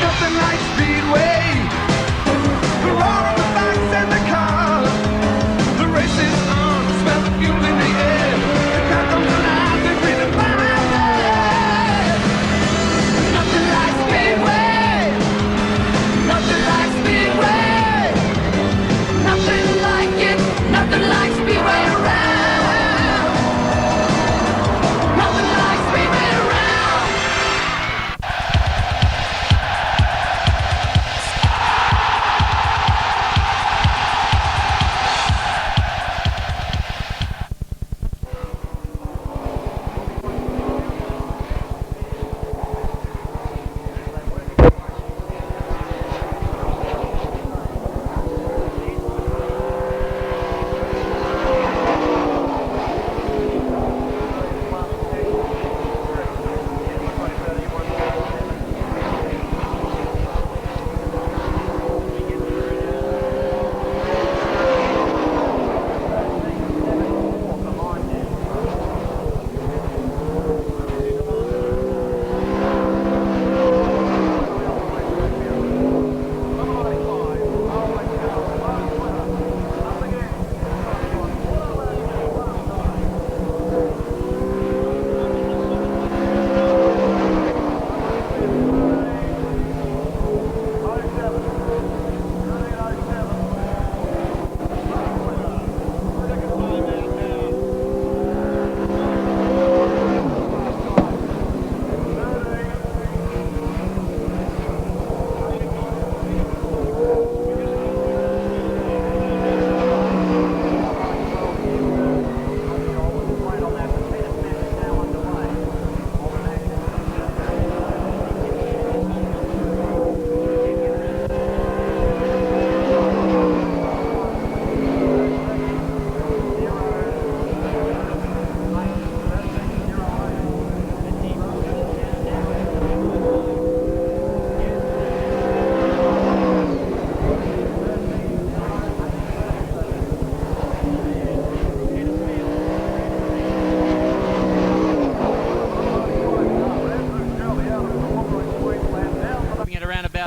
Nothing like Speedway. The roar of the bikes and the cars. The race is on, smell the fuel in the air. The crowd comes alive, they breathe the fire. Nothing like Speedway. Nothing like Speedway. Nothing like it. Nothing like Speedway around. Nothing like Speedway around.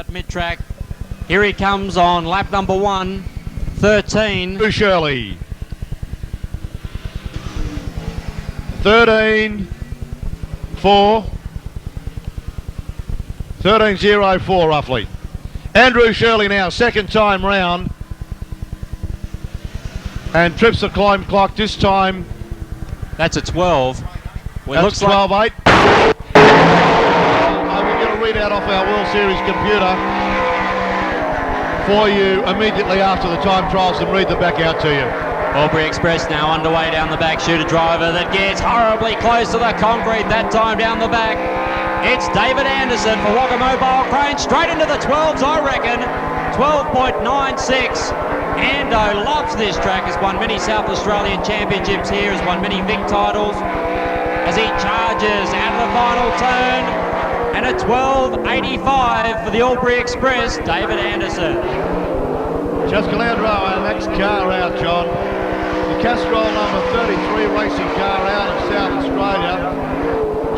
Mid-track. Here he comes on lap number 1, 13. Shirley. 13.4. 13.04 roughly. Andrew Shirley now, second time round. And trips the climb clock this time. That's a 12. Well, That's looks 12.8. like We'll get a readout off our World Series computer for you immediately after the time trials and read them back out to you. Albury Express now underway down the back. Shoot a driver that gets horribly close to the concrete that time down the back. It's David Anderson for Wagga Mobile Crane. Straight into the 12s, I reckon. 12.96. Ando loves this track. Has won many South Australian championships here. Has won many Vic titles. As he charges out of the final turn. And a 12.85 for the Albury Express, David Anderson. Just Calandro, our next car out, John. The Castrol number 33 racing car out of South Australia.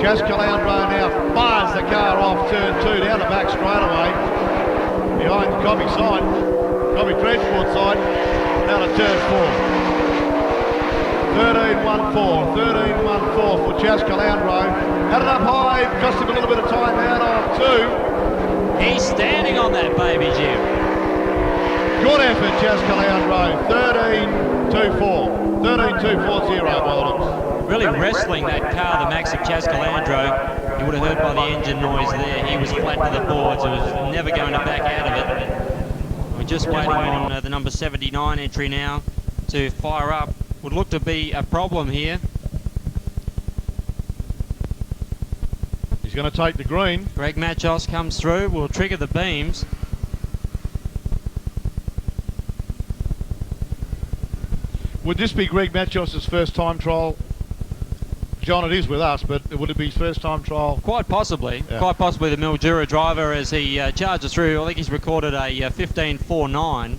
Just Calandro now fires the car off turn 2 down the back straightaway. Behind the Cobby side, Cobby Transport side, down to turn 4. 13.14, 13.14 for Chas Calandro. Had it up high, cost him a little bit of time out on 2. He's standing on that baby, Jim. Good effort, Chas Calandro. 13.24, 13.240 Williams. Really wrestling that car, the Maxi Chas Calandro. You would have heard by the engine noise there. He was flat to the boards. It was never going to back out of it. We're just waiting on the number 79 entry now to fire up. Would look to be a problem here. He's going to take the green. Greg Machos comes through, will trigger the beams. Would this be Greg Machos' first time trial? John, it is with us, but would it be his first time trial? Quite possibly. Yeah. Quite possibly the Mildura driver as he charges through. I think he's recorded a 15.49.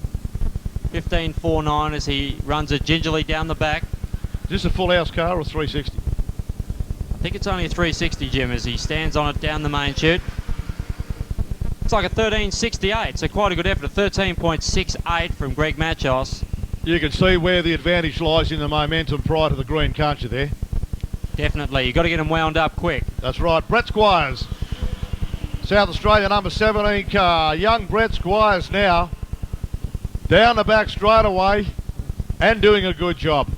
15.49 as he runs it gingerly down the back. Is this a full house car or 360? I think it's only a 360, Jim, as he stands on it down the main chute. Looks like a 13.68, so quite a good effort. A 13.68 from Greg Machos. You can see where the advantage lies in the momentum prior to the green, can't you there? Definitely. You've got to get them wound up quick. That's right. Brett Squires, South Australia number 17 car. Young Brett Squires now down the back straight away and doing a good job.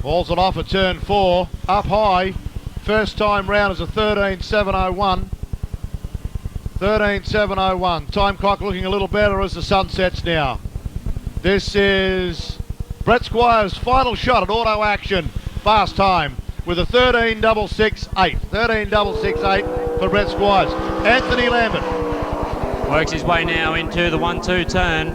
Balls it off at turn 4, up high. First time round is a 13.701. 13.701. Time clock looking a little better as the sun sets now. This is Brett Squires' final shot at auto action. Fast time with a 13.668. 13.668 for Brett Squires. Anthony Lambert Works his way now into the 1-2 turn.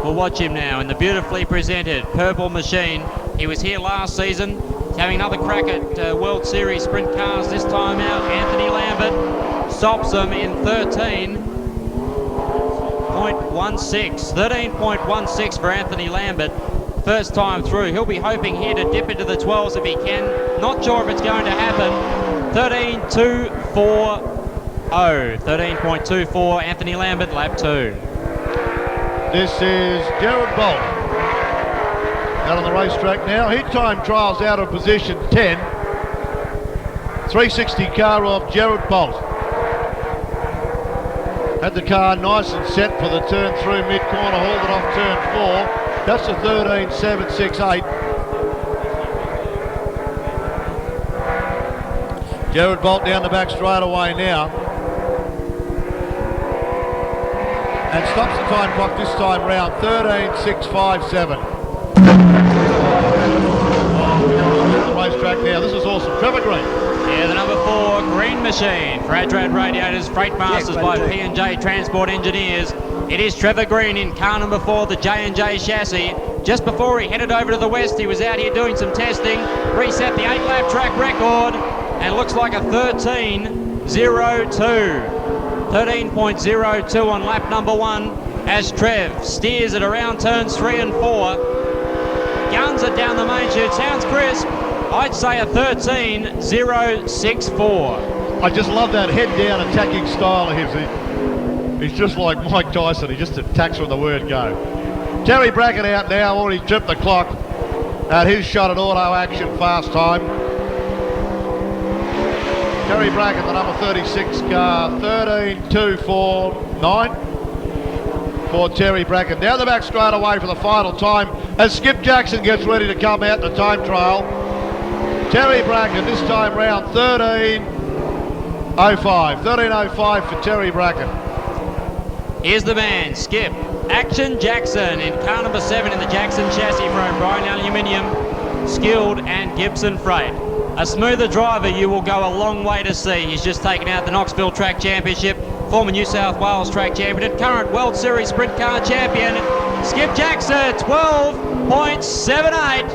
We'll watch him now in the beautifully presented Purple Machine. He was here last season. He's having another crack at World Series sprint cars this time out. Anthony Lambert stops him in 13.16. 13.16 for Anthony Lambert. First time through. He'll be hoping here to dip into the 12s if he can. Not sure if it's going to happen. 13.240. 13.24 Anthony Lambert, lap 2. This is Gerard Bolt out on the racetrack now. Heat time trials out of position 10. 360 car off Gerard Bolt. Had the car nice and set for the turn through mid-corner, hauled it off turn 4. That's a 13.768. Gerard Bolt down the back straight away now. And stops the time clock this time round, 13.657. The racetrack now, this is awesome. Trevor Green. Yeah, the number 4 Green Machine for Adrad Radiators, Freight Masters by P&J Transport Engineers. It is Trevor Green in car number 4, the J&J chassis. Just before he headed over to the west, he was out here doing some testing, reset the 8-lap track record, and looks like a 13.02. 13.02 on lap number 1 as Trev steers it around turns 3 and 4. Guns it down the main chute. Sounds crisp. I'd say a 13.064. I just love that head down attacking style of his. He's just like Mike Tyson. He just attacks from the word go. Terry Brackett out now, already tripped the clock at his shot at auto action fast time. Terry Brackett, the number 36 car, 13.249 for Terry Brackett. Down the back straight away for the final time as Skip Jackson gets ready to come out in the time trial. Terry Brackett this time round 13.05. 13.05 for Terry Brackett. Here's the man, Skip Action Jackson in car number 7 in the Jackson chassis for O'Brien Aluminium, Skilled and Gibson Freight. A smoother driver you will go a long way to see. He's just taken out the Knoxville Track Championship, former New South Wales Track Champion, and current World Series Sprint Car Champion, Skip Jackson, 12.78.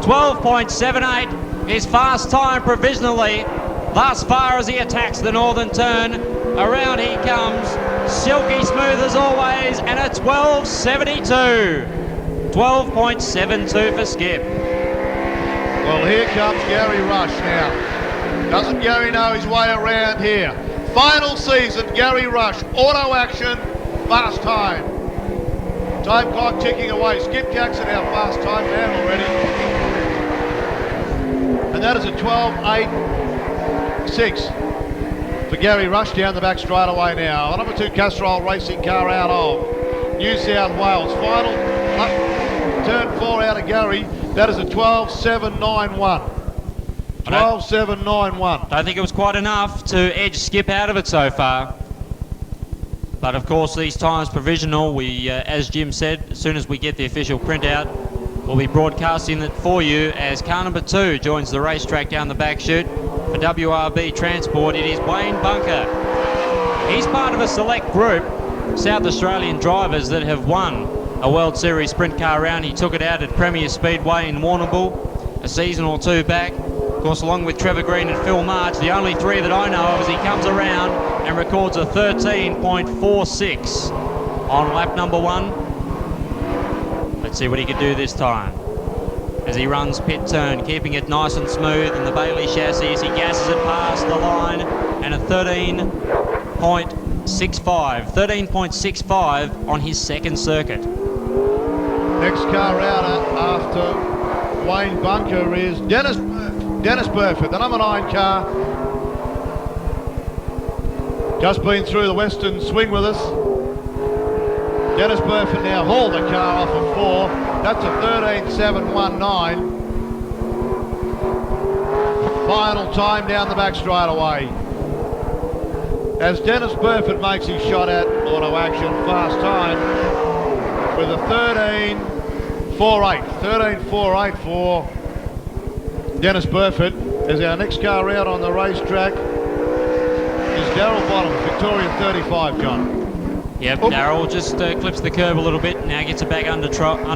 12.78, his fast time provisionally, thus far as he attacks the northern turn. Around he comes, silky smooth as always, and a 12.72. 12.72 for Skip. Well, here comes Gary Rush now. Doesn't Gary know his way around here? Final season, Gary Rush, auto action, fast time. Time clock ticking away. Skip Jackson, our fast time man already. And that is a 12.86 for Gary Rush down the back straight away now. The number 2 Castrol racing car out of New South Wales. Final turn 4 out of Gary. That is a 12.791. 12.791. I think it was quite enough to edge Skip out of it so far. But of course, these times provisional. We, as Jim said, as soon as we get the official printout, we'll be broadcasting it for you as car number 2 joins the racetrack down the back chute for WRB Transport. It is Wayne Bunker. He's part of a select group, South Australian drivers that have won a World Series sprint car round. He took it out at Premier Speedway in Warrnambool a season or 2 back. Of course, along with Trevor Green and Phil March, the only 3 that I know of as he comes around and records a 13.46 on lap number 1. Let's see what he can do this time as he runs pit turn, keeping it nice and smooth in the Bailey chassis as he gasses it past the line. and a 13.65. 13.65 on his second circuit. Next car out after Wayne Bunker is Dennis Burford, the number 9 car. Just been through the Western Swing with us. Dennis Burford now hauled the car off of 4. That's a 13.719. Final time down the back straight away. As Dennis Burford makes his shot at auto action fast time with a 13.48. 13.48 for Dennis Burford. As our next car out on the racetrack is Daryl Bottoms, Victorian 35, John. Yep, Daryl just clips the curb a little bit, now gets it back under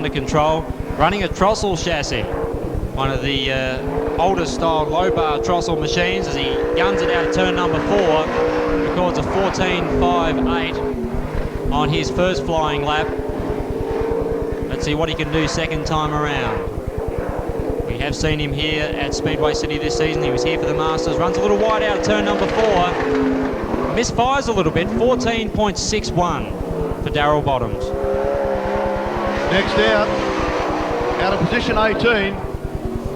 control. Running a Trossel chassis, one of the older style low bar Trossel machines, as he guns it out of turn number 4, records a 14.58 on his first flying lap. Let's see what he can do second time around. We have seen him here at Speedway City this season. He was here for the Masters. Runs a little wide out of turn number 4. Misfires a little bit. 14.61 for Daryl Bottoms. Next out of position 18,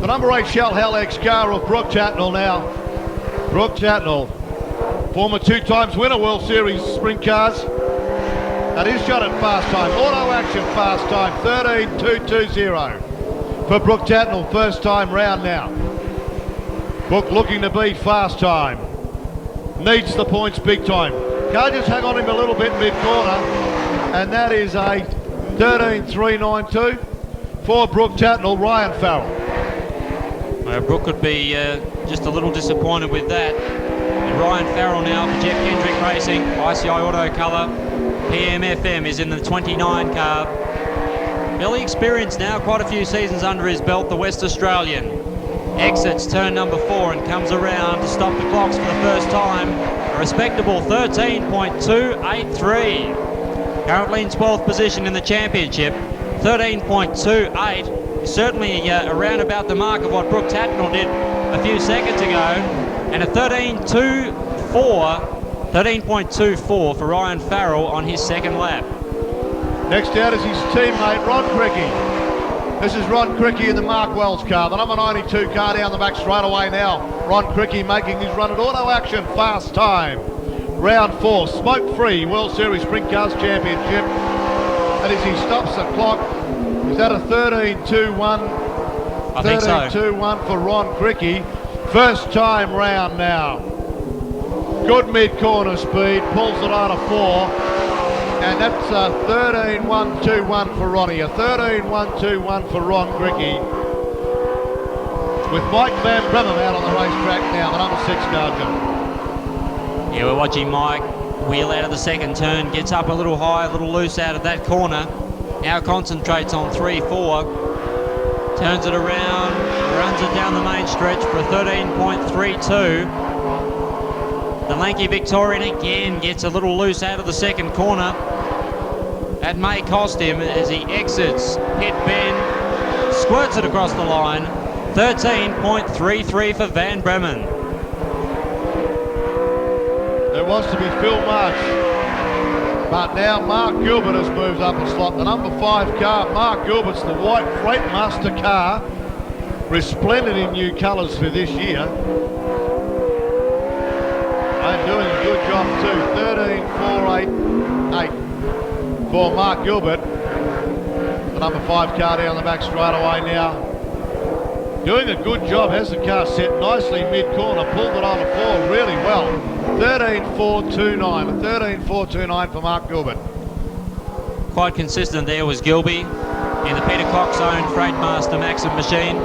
the number 8 Shell Halex car of Brooke Tatnall now. Brooke Tatnall, former 2-times winner World Series Sprint Cars. And his shot at fast time, auto action fast time, 13.220 for Brooke Tatnall, first time round now. Brooke looking to beat fast time. Needs the points big time. Can't just hang on him a little bit mid-corner. And that is a 13.392 for Brooke Tatnall, Ryan Farrell. Brooke could be just a little disappointed with that. And Ryan Farrell now for Jeff Kendrick Racing, ICI Auto Colour. PMFM is in the 29 car. Fairly experienced now, quite a few seasons under his belt, the West Australian. Exits turn number 4 and comes around to stop the clocks for the first time. A respectable 13.283. Currently in 12th position in the championship. 13.28 is certainly around about the mark of what Brooke Tatnall did a few seconds ago. And a 13.24 for Ryan Farrell on his second lap. Next out is his teammate Ron Cricky. This is Ron Cricky in the Mark Wells car, the number 92 car down the back straight away now. Ron Cricky making his run at auto action fast time. Round 4, smoke-free World Series Sprint Cars Championship. And as he stops the clock, is that a 13.21? I think so. 13.21 for Ron Cricky. First time round now. Good mid-corner speed, pulls it out of 4. And that's a 13.121 for Ronnie, a 13.121 for Ron Cricky. With Mike Van Bremen out on the racetrack now, the number 6 car, John. Yeah, we're watching Mike wheel out of the second turn, gets up a little high, a little loose out of that corner. Now concentrates on 3-4. Turns it around, runs it down the main stretch for a 13.32. The lanky Victorian again gets a little loose out of the second corner. That may cost him as he exits pit bend, squirts it across the line. 13.33 for Van Bremen. There was to be Phil March, but now Mark Gilbert has moved up a slot. The number 5 car, Mark Gilbert's the white Freightmaster car, resplendent in new colours for this year. And doing a good job too. 13.488 for Mark Gilbert. The number 5 car down the back straight away now. Doing a good job, has the car set nicely mid-corner, pulled it on the floor really well. 13.429, a 13.429 for Mark Gilbert. Quite consistent there was Gilby in the Peter Cox owned Freightmaster Maxim machine.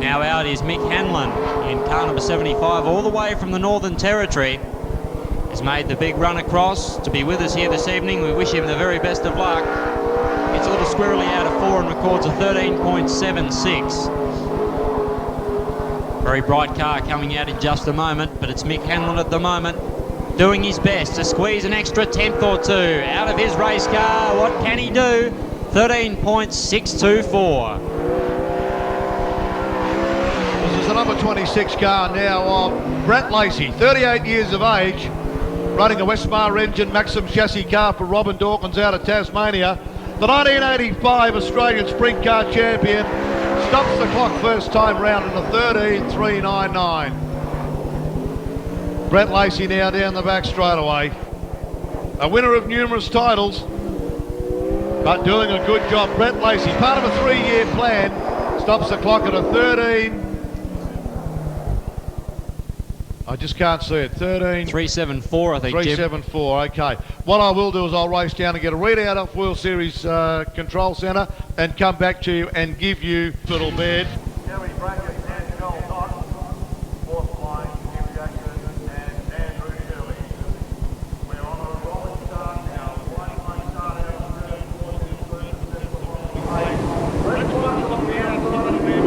Now out is Mick Hanlon in car number 75, all the way from the Northern Territory. Has made the big run across to be with us here this evening. We wish him the very best of luck. Gets a little squirrely out of 4 and records a 13.76. Very bright car coming out in just a moment, but it's Mick Hanlon at the moment doing his best to squeeze an extra 10th or 2 out of his race car. What can he do? 13.624. This is the number 26 car now of Brett Lacey, 38 years of age, running a Westmar engine Maxim chassis car for Robin Dawkins out of Tasmania. The 1985 Australian Sprint Car Champion stops the clock first time round in the 13.399. Brett Lacey now down the back straight away. A winner of numerous titles, but doing a good job. Brett Lacey, part of a 3-year plan, stops the clock at a 13. I just can't see it. 13. 374, I think, 374, okay. What I will do is I'll race down and get a readout off World Series Control Centre and come back to you and give you little bed. Gary Brackett and Joel Knott, fourth line, Jim Jackson and Andrew Shirley. We're on a rolling start now. One start out of the Red one on the outside of him.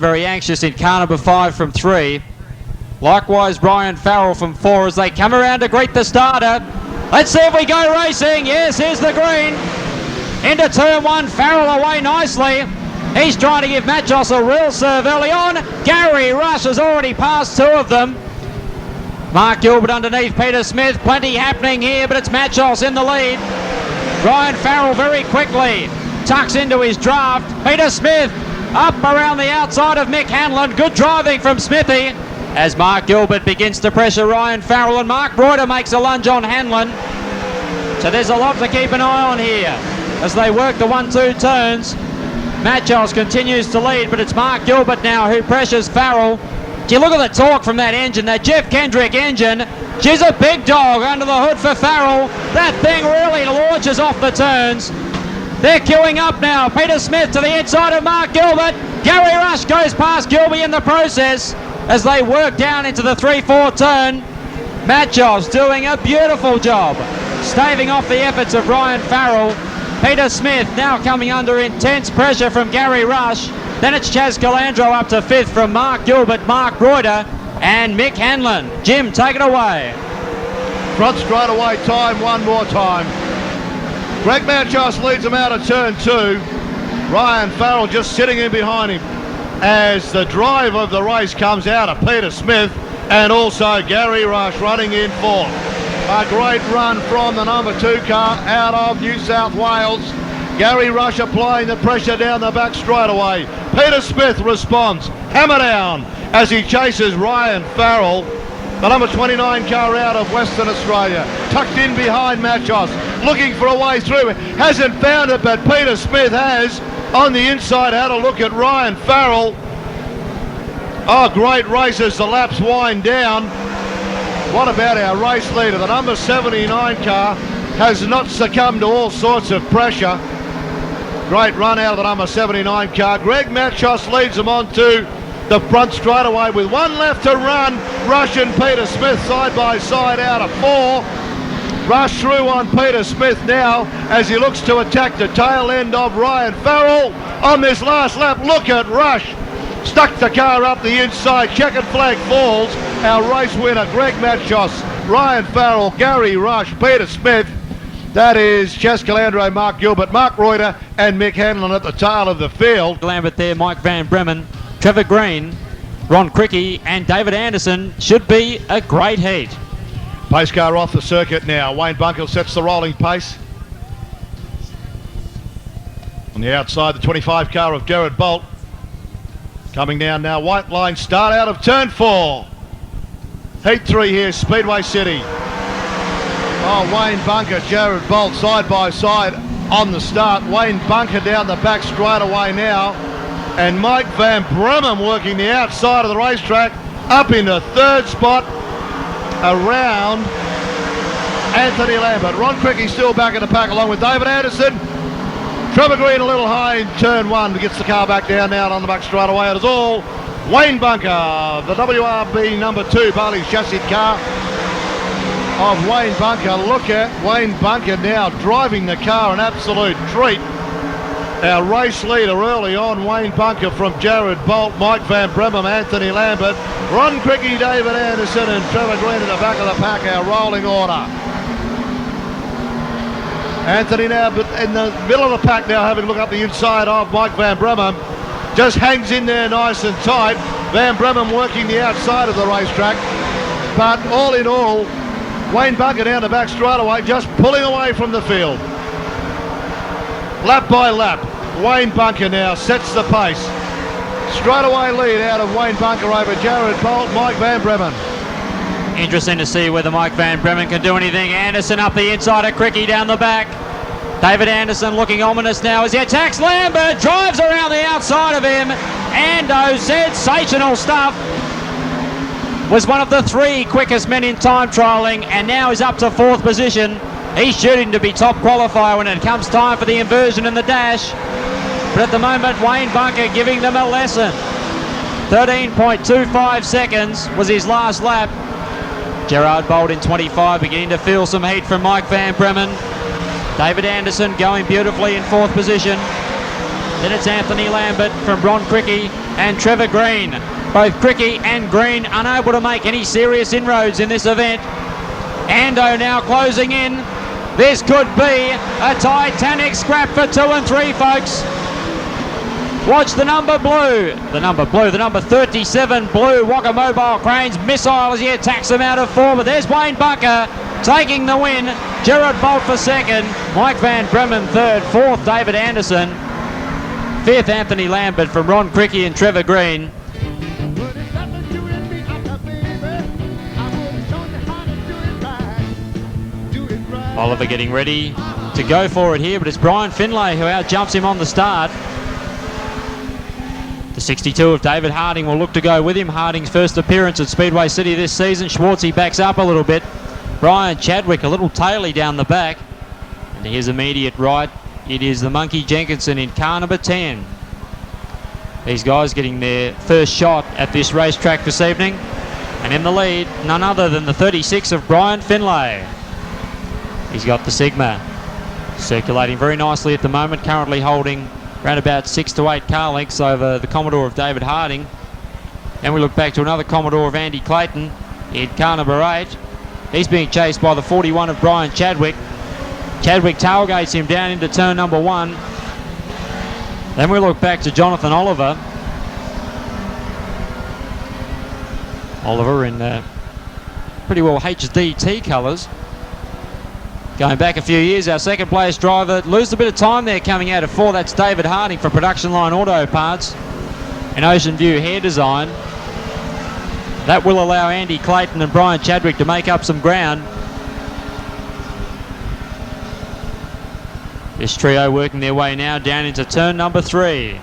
very anxious in car number 5 from 3. Likewise, Brian Farrell from 4 as they come around to greet the starter. Let's see if we go racing. Yes, here's the green. Into turn 1, Farrell away nicely. He's trying to give Machos a real serve early on. Gary Rush has already passed 2 of them. Mark Gilbert underneath Peter Smith. Plenty happening here, but it's Machos in the lead. Brian Farrell very quickly tucks into his draft. Peter Smith up around the outside of Mick Hanlon. Good driving from Smithy as Mark Gilbert begins to pressure Ryan Farrell, and Mark Reuter makes a lunge on Hanlon. So there's a lot to keep an eye on here as they work the 1-2 turns. Machos continues to lead, but it's Mark Gilbert now who pressures Farrell. Gee, look at the torque from that engine, that Jeff Kendrick engine. She's a big dog under the hood for Farrell. That thing really launches off the turns. They're queuing up now. Peter Smith to the inside of Mark Gilbert. Gary Rush goes past Gilby in the process as they work down into the 3-4 turn. Machos doing a beautiful job staving off the efforts of Ryan Farrell. Peter Smith now coming under intense pressure from Gary Rush. Then it's Chaz Calandro up to 5th from Mark Gilbert, Mark Reuter and Mick Hanlon. Jim, take it away. Front straight away time, one more time. Greg Manchos leads him out of turn 2. Ryan Farrell just sitting in behind him as the drive of the race comes out of Peter Smith and also Gary Rush running in 4th. A great run from the number 2 car out of New South Wales. Gary Rush applying the pressure down the back straight away. Peter Smith responds, hammer down as he chases Ryan Farrell. The number 29 car out of Western Australia, tucked in behind Machos, looking for a way through. Hasn't found it, but Peter Smith has. On the inside, had a look at Ryan Farrell. Oh, great race as the laps wind down. What about our race leader? The number 79 car has not succumbed to all sorts of pressure. Great run out of the number 79 car. Greg Machos leads them on to the front straight away with one left to run. Rush and Peter Smith side by side out of 4. Rush through on Peter Smith now as he looks to attack the tail end of Ryan Farrell on this last lap. Look at Rush. Stuck the car up the inside. Checkered flag falls. Our race winner, Greg Machos, Ryan Farrell, Gary Rush, Peter Smith. That is Chaz Calandro, Mark Gilbert, Mark Reuter and Mick Hanlon at the tail of the field. Lambert there, Mike Van Bremen, Trevor Green, Ron Cricky and David Anderson. Should be a great heat. Pace car off the circuit now. Wayne Bunker sets the rolling pace. On the outside, the 25 car of Jared Bolt. Coming down now, white line start out of turn 4. Heat 3 here, Speedway City. Oh, Wayne Bunker, Jared Bolt side by side on the start. Wayne Bunker down the back straight away now. And Mike Van Bremen working the outside of the racetrack up into 3rd spot around Anthony Lambert. Ron Cricky still back in the pack along with David Anderson. Trevor Green a little high in turn 1, gets the car back down now on the back straight away. It is all Wayne Bunker, the WRB number 2 Barley chassis car of Wayne Bunker. Look at Wayne Bunker now driving the car, an absolute treat. Our race leader early on, Wayne Bunker from Jared Bolt, Mike Van Bremen, Anthony Lambert, Ron Cricky, David Anderson and Trevor Green in the back of the pack, our rolling order. Anthony now in the middle of the pack now, having a look up the inside of Mike Van Bremen. Just hangs in there nice and tight. Van Bremen working the outside of the racetrack. But all in all, Wayne Bunker down the back straight away, just pulling away from the field. Lap by lap, Wayne Bunker now sets the pace. Straight away lead out of Wayne Bunker over Jared Bolt, Mike Van Bremen. Interesting to see whether Mike Van Bremen can do anything. Anderson up the inside of Cricky down the back. David Anderson looking ominous now as he attacks Lambert, drives around the outside of him. Ando, sensational stuff. Was one of the 3 quickest men in time trialling and now is up to 4th position. He's shooting to be top qualifier when it comes time for the inversion and the dash. But at the moment, Wayne Bunker giving them a lesson. 13.25 seconds was his last lap. Gerard Bolt in 25, beginning to feel some heat from Mike Van Bremen. David Anderson going beautifully in 4th position. Then it's Anthony Lambert from Ron Cricky and Trevor Green. Both Cricky and Green unable to make any serious inroads in this event. Ando now closing in. This could be a titanic scrap for 2 and 3, folks. Watch the number blue. The number 37 blue Wagga Mobile Cranes missile as he attacks him out of 4. But there's Wayne Bunker taking the win. Gerard Bolt for 2nd. Mike Van Bremen 3rd. 4th, David Anderson. 5th, Anthony Lambert from Ron Cricky and Trevor Green. Oliver getting ready to go for it here, but it's Brian Finlay who out-jumps him on the start. The 62 of David Harding will look to go with him. Harding's first appearance at Speedway City this season. Schwartzy backs up a little bit. Brian Chadwick a little taily down the back. And his immediate right, it is the Monkey Jenkinson in car number 10. These guys getting their first shot at this racetrack this evening. And in the lead, none other than the 36 of Brian Finlay. He's got the Sigma circulating very nicely at the moment, currently holding around about 6 to 8 car lengths over the Commodore of David Harding. And we look back to another Commodore of Andy Clayton in car number 8. He's being chased by the 41 of Brian Chadwick. Chadwick tailgates him down into turn number 1. Then we look back to Jonathan Oliver. Oliver in pretty well HDT colours. Going back a few years, our second place driver loses a bit of time there coming out of 4. That's David Harding for Production Line Auto Parts and Ocean View Hair Design. That will allow Andy Clayton and Brian Chadwick to make up some ground. This trio working their way now down into turn number 3.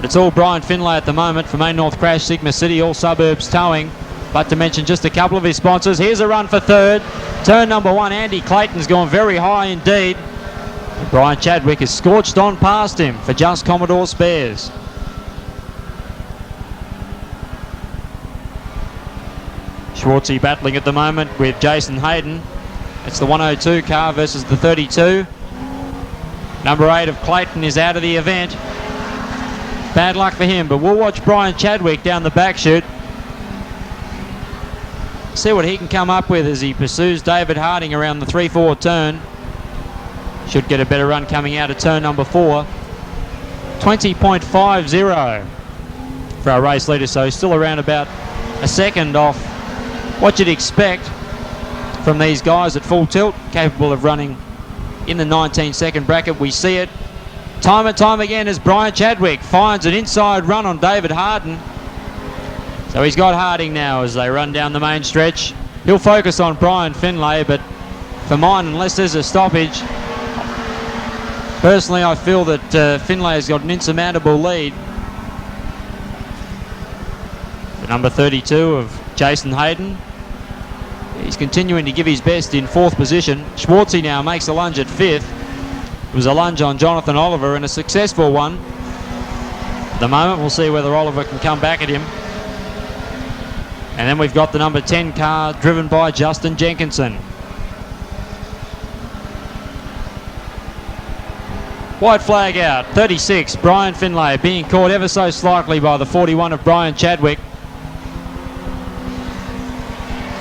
It's all Brian Finlay at the moment for Main North Crash, Sigma City, All Suburbs Towing. But to mention just a couple of his sponsors, here's a run for 3rd. Turn number 1, Andy Clayton's gone very high indeed. And Brian Chadwick has scorched on past him for Just Commodore Spares. Schwartzy battling at the moment with Jason Hayden. It's the 102 car versus the 32. Number 8 of Clayton is out of the event. Bad luck for him, but we'll watch Brian Chadwick down the back chute. See what he can come up with as he pursues David Harding around the 3-4 turn. Should get a better run coming out of turn number 4. 20.50 for our race leader, so still around about a second off what you'd expect from these guys at full tilt, capable of running in the 19-second bracket. We see it time and time again as Brian Chadwick finds an inside run on David Harding. So he's got Harding now as they run down the main stretch. He'll focus on Brian Finlay, but for mine, unless there's a stoppage, personally I feel that Finlay has got an insurmountable lead. The number 32 of Jason Hayden, he's continuing to give his best in 4th position. Schwartzy now makes a lunge at 5th. It was a lunge on Jonathan Oliver and a successful one. At the moment, we'll see whether Oliver can come back at him. And then we've got the number 10 car driven by Justin Jenkinson. White flag out, 36, Brian Finlay being caught ever so slightly by the 41 of Brian Chadwick.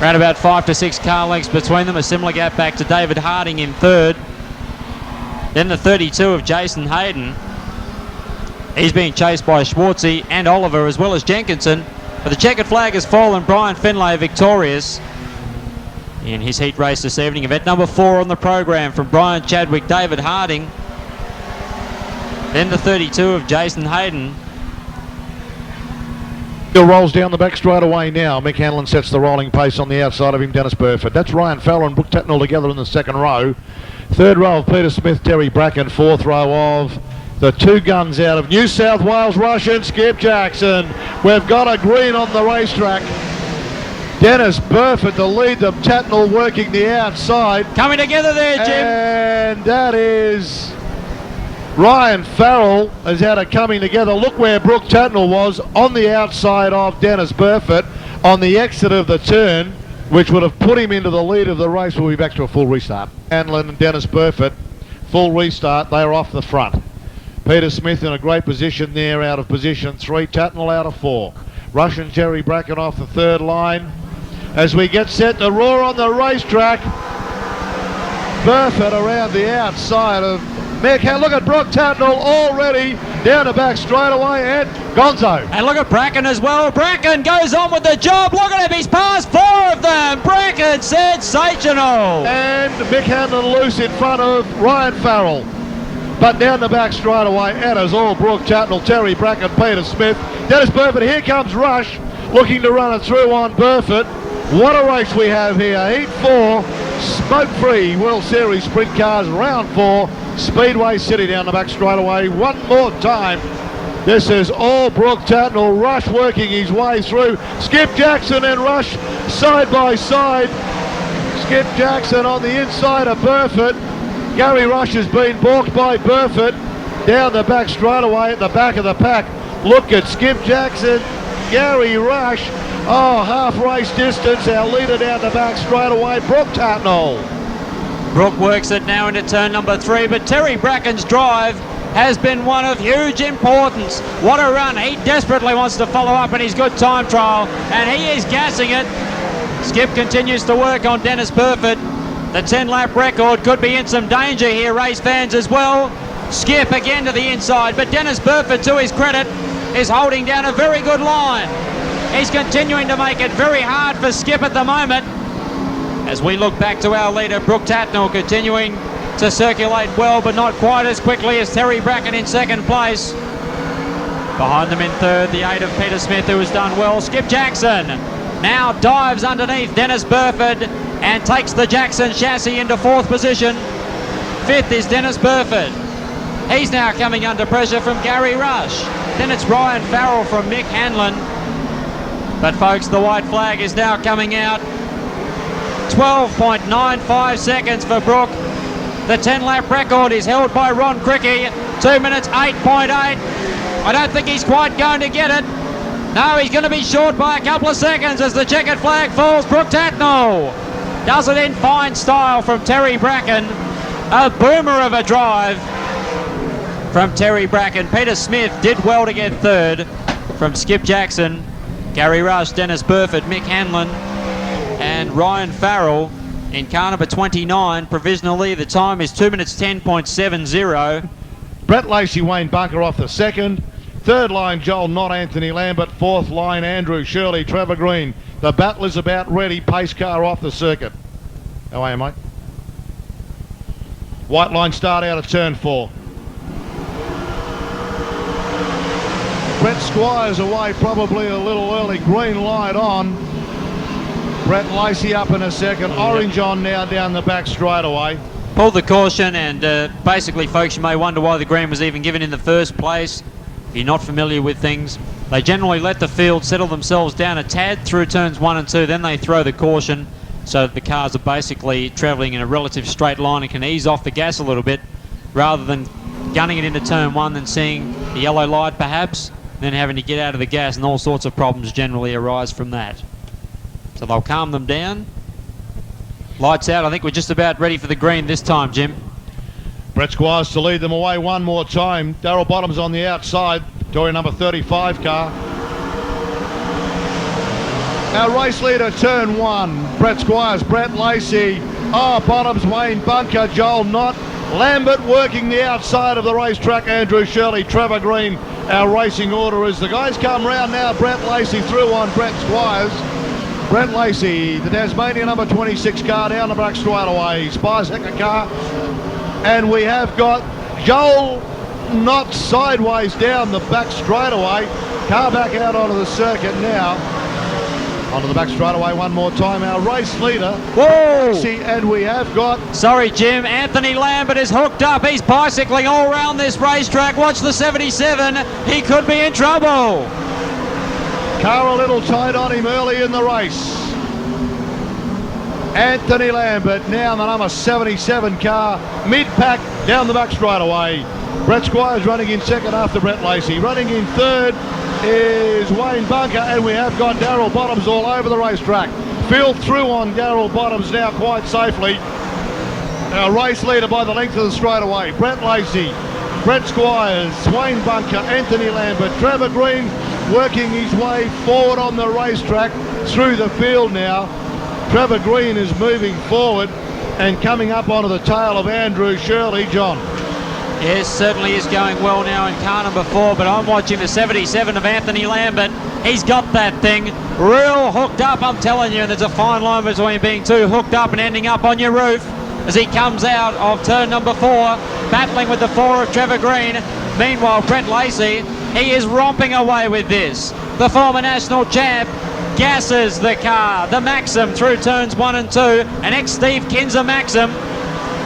Around about 5 to 6 car lengths between them, a similar gap back to David Harding in 3rd. Then the 32 of Jason Hayden. He's being chased by Schwartzy and Oliver as well as Jenkinson. But the checkered flag has fallen. Brian Finlay victorious in his heat race this evening. Event number 4 on the program from Brian Chadwick, David Harding. Then the 32 of Jason Hayden. Bill rolls down the back straight away now. Mick Hanlon sets the rolling pace on the outside of him, Dennis Burford. That's Ryan Farrell and Brooke Tatnall together in the 2nd row. 3rd row of Peter Smith, Terry Bracken. 4th row of the 2 guns out of New South Wales, Russian Skip Jackson. We've got a green on the racetrack. Dennis Burford to lead them. Tatnall working the outside. Coming together there, Jim. And that is Ryan Farrell has had it coming together. Look where Brooke Tatnall was on the outside of Dennis Burford on the exit of the turn, which would have put him into the lead of the race. We'll be back to a full restart. Hanlon and Dennis Burford, full restart. They are off the front. Peter Smith in a great position there out of position 3. Tatnall out of 4. Russian Terry Bracken off the 3rd line. As we get set to roar on the racetrack, Burford around the outside of Mick. Look at Brooke Tatnall already down the back straight away, and Gonzo. And look at Bracken as well. Bracken goes on with the job. Look at him, he's passed 4 of them. Bracken, sensational. And Mick Hanlon loose in front of Ryan Farrell. But down the back straight away, and as all Brooke Tatnall, Terry Bracken, Peter Smith, Dennis Burford. Here comes Rush, looking to run it through on Burford. What a race we have here. Heat 4, smoke-free World Series Sprint Cars, round 4, Speedway City down the back straight away. One more time. This is all Brooke Tatnall. Rush working his way through. Skip Jackson and Rush side by side. Skip Jackson on the inside of Burford. Gary Rush has been balked by Burford down the back straight away at the back of the pack. Look at Skip Jackson, Gary Rush, Oh, half race distance. Our leader down the back straight away, Brooke Tatnall. Brooke works it now into turn number 3, but Terry Bracken's drive has been one of huge importance. What a run. He desperately wants to follow up in his good time trial, and he is gassing it. Skip continues to work on Dennis Burford. The 10-lap record could be in some danger here, race fans, as well. Skip again to the inside, but Dennis Burford, to his credit, is holding down a very good line. He's continuing to make it very hard for Skip at the moment. As we look back to our leader, Brooke Tatnall, continuing to circulate well, but not quite as quickly as Terry Bracken in second place. Behind them in third, the 8 of Peter Smith, who has done well. Skip Jackson now dives underneath Dennis Burford and takes the Jackson chassis into 4th position. 5th is Dennis Burford. He's now coming under pressure from Gary Rush. Then it's Ryan Farrell from Mick Hanlon. But folks, the white flag is now coming out. 12.95 seconds for Brooke. The 10-lap record is held by Ron Cricky. 2 minutes 8.8. I don't think he's quite going to get it. No, he's going to be short by a couple of seconds as the checkered flag falls. Brooke Tatnall does it in fine style from Terry Bracken. A boomer of a drive from Terry Bracken. Peter Smith did well to get third from Skip Jackson, Gary Rush, Dennis Burford, Mick Hanlon, and Ryan Farrell in car number 29. Provisionally, the time is 2 minutes 10.70. Brett Lacey, Wayne Bunker off the second. Third line, Joel Knott, Anthony Lambert. Fourth line, Andrew Shirley, Trevor Green. The battle is about ready. Pace car off the circuit. How are you, mate? White line start out of turn 4. Brett Squires away, probably a little early. Green light on. Brett Lacey up in a second. Orange on now down the back straight away. Pulled the caution, and basically, folks, you may wonder why the green was even given in the first place. If you're not familiar with things, they generally let the field settle themselves down a tad through turns 1 and 2, then they throw the caution so that the cars are basically travelling in a relative straight line and can ease off the gas a little bit, rather than gunning it into turn 1 and seeing the yellow light perhaps, then having to get out of the gas, and all sorts of problems generally arise from that. So they'll calm them down. Lights out. I think we're just about ready for the green this time, Jim. Brett Squires to lead them away one more time. Darryl Bottoms on the outside. Tory number 35 car. Our race leader, turn 1. Brett Squires, Brett Lacey. Oh, Bottoms, Wayne Bunker, Joel Knott. Lambert working the outside of the racetrack. Andrew Shirley, Trevor Green. Our racing order as the guys come round now. Brett Lacey through on Brett Squires. Brett Lacey, the Tasmania number 26 car down the back straight away. Spies Hecker car. And we have got Joel Knott sideways down the back straightaway. Car back out onto the circuit now. Onto the back straightaway one more time. Our race leader. Whoa! And we have got... Sorry, Jim. Anthony Lambert is hooked up. He's bicycling all around this racetrack. Watch the 77. He could be in trouble. Car a little tight on him early in the race. Anthony Lambert now the number 77 car, mid-pack down the back straight away. Brett Squires running in second after Brett Lacey. Running in third is Wayne Bunker, and we have got Darryl Bottoms all over the racetrack. Field through on Darryl Bottoms now quite safely. Our race leader by the length of the straightaway. Brett Lacey, Brett Squires, Wayne Bunker, Anthony Lambert, Trevor Green working his way forward on the racetrack through the field now. Trevor Green is moving forward and coming up onto the tail of Andrew Shirley. John. Yes, certainly is going well now in car number 4, but I'm watching the 77 of Anthony Lambert. He's got that thing real hooked up, I'm telling you, and there's a fine line between being too hooked up and ending up on your roof as he comes out of turn number 4, battling with the 4 of Trevor Green. Meanwhile, Brett Lacey, he is romping away with this. The former national champ gasses the car, the Maxim, through turns 1 and 2, an ex-Steve Kinser Maxim.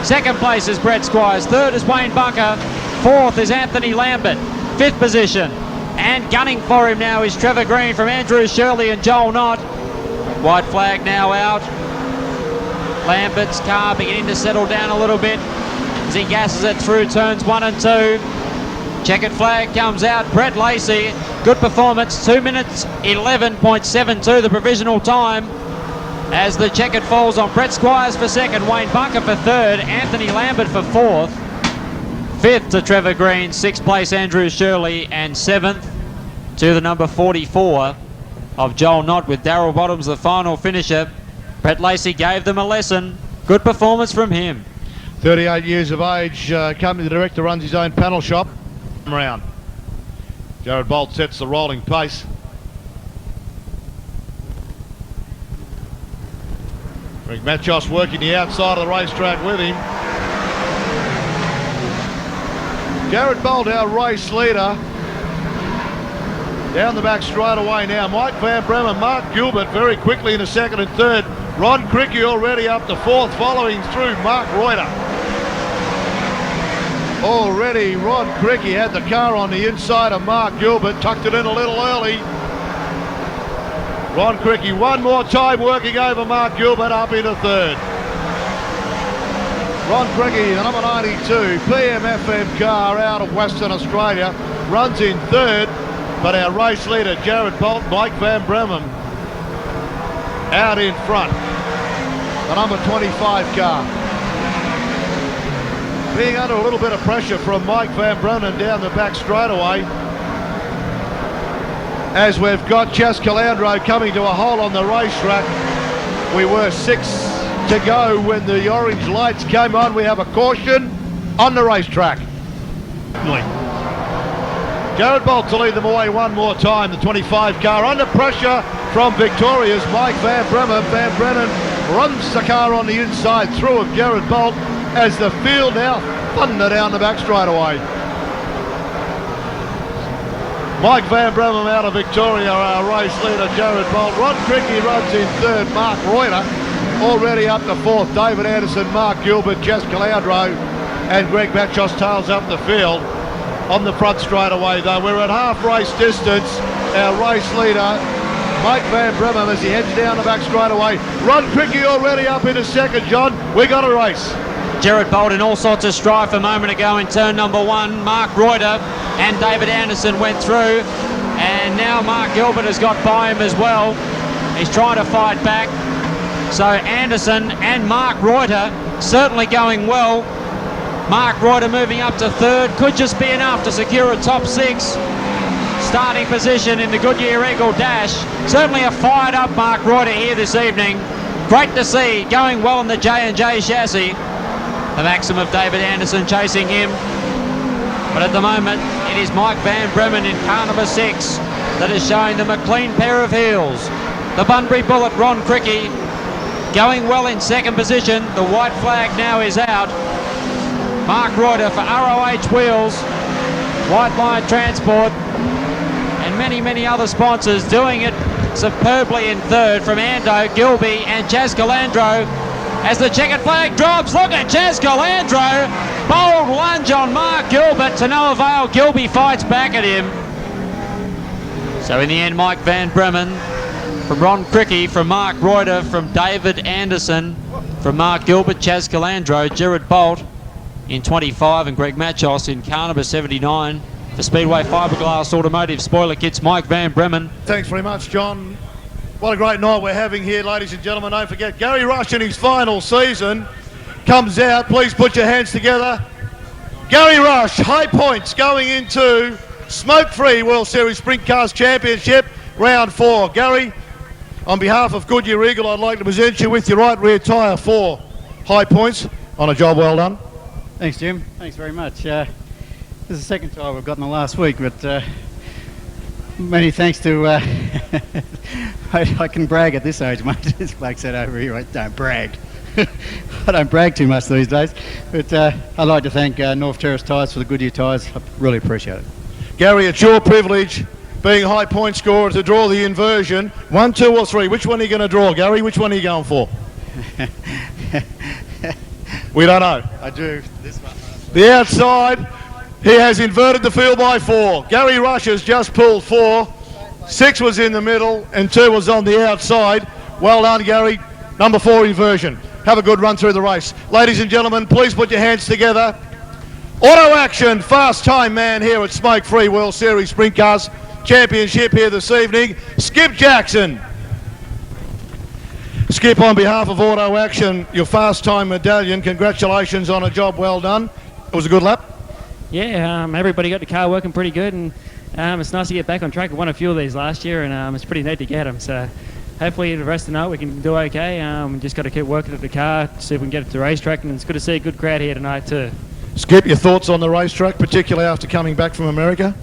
Second place is Brett Squires, third is Wayne Bunker, fourth is Anthony Lambert, fifth position. And gunning for him now is Trevor Green from Andrew Shirley and Joel Knott. White flag now out. Lambert's car beginning to settle down a little bit as he gasses it through turns 1 and 2. Checkered flag comes out. Brett Lacey, good performance. 2 minutes 11.72 the provisional time. As the checkered falls on Brett Squires for second, Wayne Bunker for third, Anthony Lambert for fourth, fifth to Trevor Green, sixth place Andrew Shirley, and seventh to the number 44 of Joel Knott, with Darryl Bottoms the final finisher. Brett Lacey gave them a lesson. Good performance from him. 38 years of age, company director, runs his own panel shop. Round. Jared Bolt sets the rolling pace. Greg Machos working the outside of the racetrack with him. Jared Bolt, our race leader. Down the back straight away now. Mike Van Bremen, Mark Gilbert very quickly in the second and third. Ron Cricky already up to fourth, following through Mark Reuter. Already Ron Cricky had the car on the inside of Mark Gilbert, tucked it in a little early. Ron Cricky one more time working over Mark Gilbert up into third. Ron Cricky, the number 92 PMFM car out of Western Australia, runs in third, but our race leader Jared Bolt, Mike Van Bremen, out in front. The number 25 car. Being under a little bit of pressure from Mike Van Bremen down the back straightaway, as we've got Chas Calandro coming to a hole on the racetrack. We were 6 to go when the orange lights came on. We have a caution on the racetrack. Jared Bolt to lead them away one more time, the 25 car under pressure from Victoria's Mike Van Bremen. Van Bremen runs the car on the inside through of Jared Bolt as the field now thunder down the back straightaway. Mike Van Bremen out of Victoria, our race leader Jared Bolt. Ron Cricky runs in third, Mark Reuter already up to fourth, David Anderson, Mark Gilbert, Chas Calandro and Greg Machos tails up the field. On the front straightaway though, we're at half race distance. Our race leader Mike Van Bremen as he heads down the back straightaway. Ron Cricky already up into second, John. We got a race. Jared Bolt in all sorts of strife a moment ago in turn number one. Mark Reuter and David Anderson went through, and now Mark Gilbert has got by him as well. He's trying to fight back. So Anderson and Mark Reuter certainly going well. Mark Reuter moving up to third, could just be enough to secure a top 6 starting position in the Goodyear Eagle Dash. Certainly a fired up Mark Reuter here this evening. Great to see, going well in the J&J chassis. The Maxim of David Anderson chasing him. But at the moment, it is Mike Van Bremen in car number 6 that is showing them a clean pair of heels. The Bunbury Bullet, Ron Cricky, going well in second position. The white flag now is out. Mark Reuter for ROH Wheels, White Line Transport, and many, many other sponsors doing it superbly in third from Ando, Gilby and Chas Calandro. As the checkered flag drops, look at Chas Calandro. Bold lunge on Mark Gilbert to no avail. Gilby fights back at him. So in the end, Mike Van Bremen from Ron Cricky, from Mark Reuter, from David Anderson, from Mark Gilbert, Chas Calandro, Jared Bolt in 25 and Greg Machos in car number 79. For Speedway Fiberglass Automotive Spoiler Kits, Mike Van Bremen. Thanks very much, John. What a great night we're having here, ladies and gentlemen. Don't forget, Gary Rush in his final season comes out. Please put your hands together. Gary Rush, high points going into smoke-free World Series Sprint Cars Championship, round 4. Gary, on behalf of Goodyear Eagle, I'd like to present you with your right rear tyre for high points on a job well done. Thanks, Jim. Thanks very much. This is the second time we've gotten the last week, but many thanks to... I can brag at this age, mate. This bloke said over here, I don't brag. I don't brag too much these days, but I'd like to thank North Terrace Tyres for the Goodyear tyres. I really appreciate it. Gary, it's your privilege, being a high point scorer, to draw the inversion. 1, 2 or 3, which one are you going to draw, Gary? Which one are you going for? We don't know. I do this one. The outside, he has inverted the field by 4. Gary Rush has just pulled 4. 6 was in the middle and 2 was on the outside. Well done, Gary. Number 4 inversion. Have a good run through the race. Ladies and gentlemen, please put your hands together Auto Action, fast time man here at Smoke Free World Series Sprint Cars Championship here this evening. Skip Jackson. Skip, on behalf of Auto Action, your fast time medallion, congratulations on a job well done. It was a good lap. Yeah, everybody got the car working pretty good, and it's nice to get back on track. We won a few of these last year, and it's pretty neat to get them. So hopefully the rest of the night we can do okay. We just got to keep working at the car, see if we can get it to the racetrack, and it's good to see a good crowd here tonight too. Skip, your thoughts on the racetrack, particularly after coming back from America?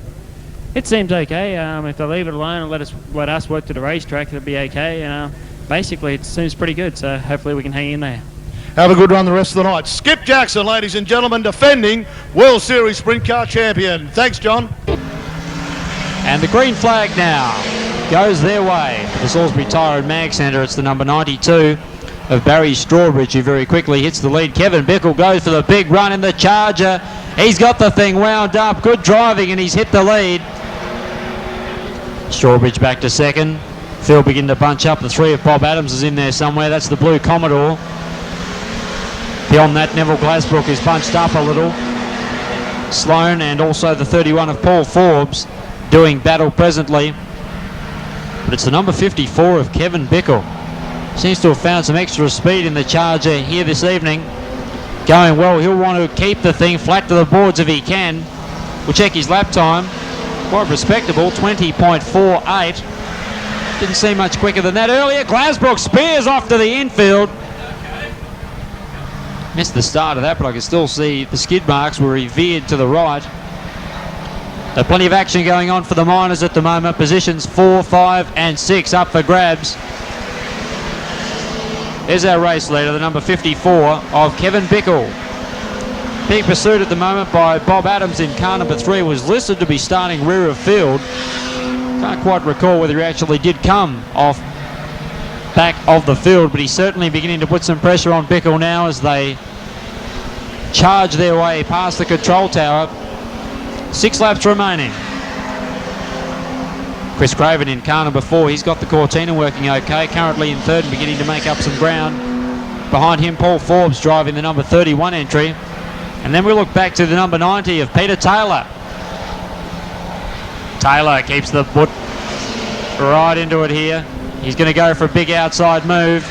It seems okay. If they leave it alone and let us work to the racetrack, it'll be okay. Basically, it seems pretty good, so hopefully we can hang in there. Have a good run the rest of the night. Skip Jackson, ladies and gentlemen, defending World Series Sprint Car Champion. Thanks, John. And the green flag now goes their way. The Salisbury Tyre and Mag Centre. It's the number 92 of Barry Strawbridge, who very quickly hits the lead. Kevin Bickle goes for the big run in the Charger. He's got the thing wound up. Good driving, and he's hit the lead. Strawbridge back to second. Phil begin to bunch up. The three of Bob Adams is in there somewhere. That's the blue Commodore. Beyond that, Neville Glasbrook is bunched up a little. Sloan and also the 31 of Paul Forbes doing battle presently. But it's the number 54 of Kevin Bickle. Seems to have found some extra speed in the Charger here this evening. Going well. He'll want to keep the thing flat to the boards if he can. We'll check his lap time. Quite respectable, 20.48. Didn't seem much quicker than that earlier. Glasbrook spears off to the infield. Missed the start of that, but I can still see the skid marks where he veered to the right. So plenty of action going on for the Miners at the moment. Positions 4, 5 and 6 up for grabs. There's our race leader, the number 54 of Kevin Bickle. Being pursued at the moment by Bob Adams in car number 3, was listed to be starting rear of field. Can't quite recall whether he actually did come off back of the field, but he's certainly beginning to put some pressure on Bickle now as they charge their way past the control tower. 6 laps remaining. Chris Craven in car number 4, he's got the Cortina working okay, currently in third and beginning to make up some ground. Behind him, Paul Forbes driving the number 31 entry. And then we look back to the number 90 of Peter Taylor. Taylor keeps the foot right into it here. He's going to go for a big outside move.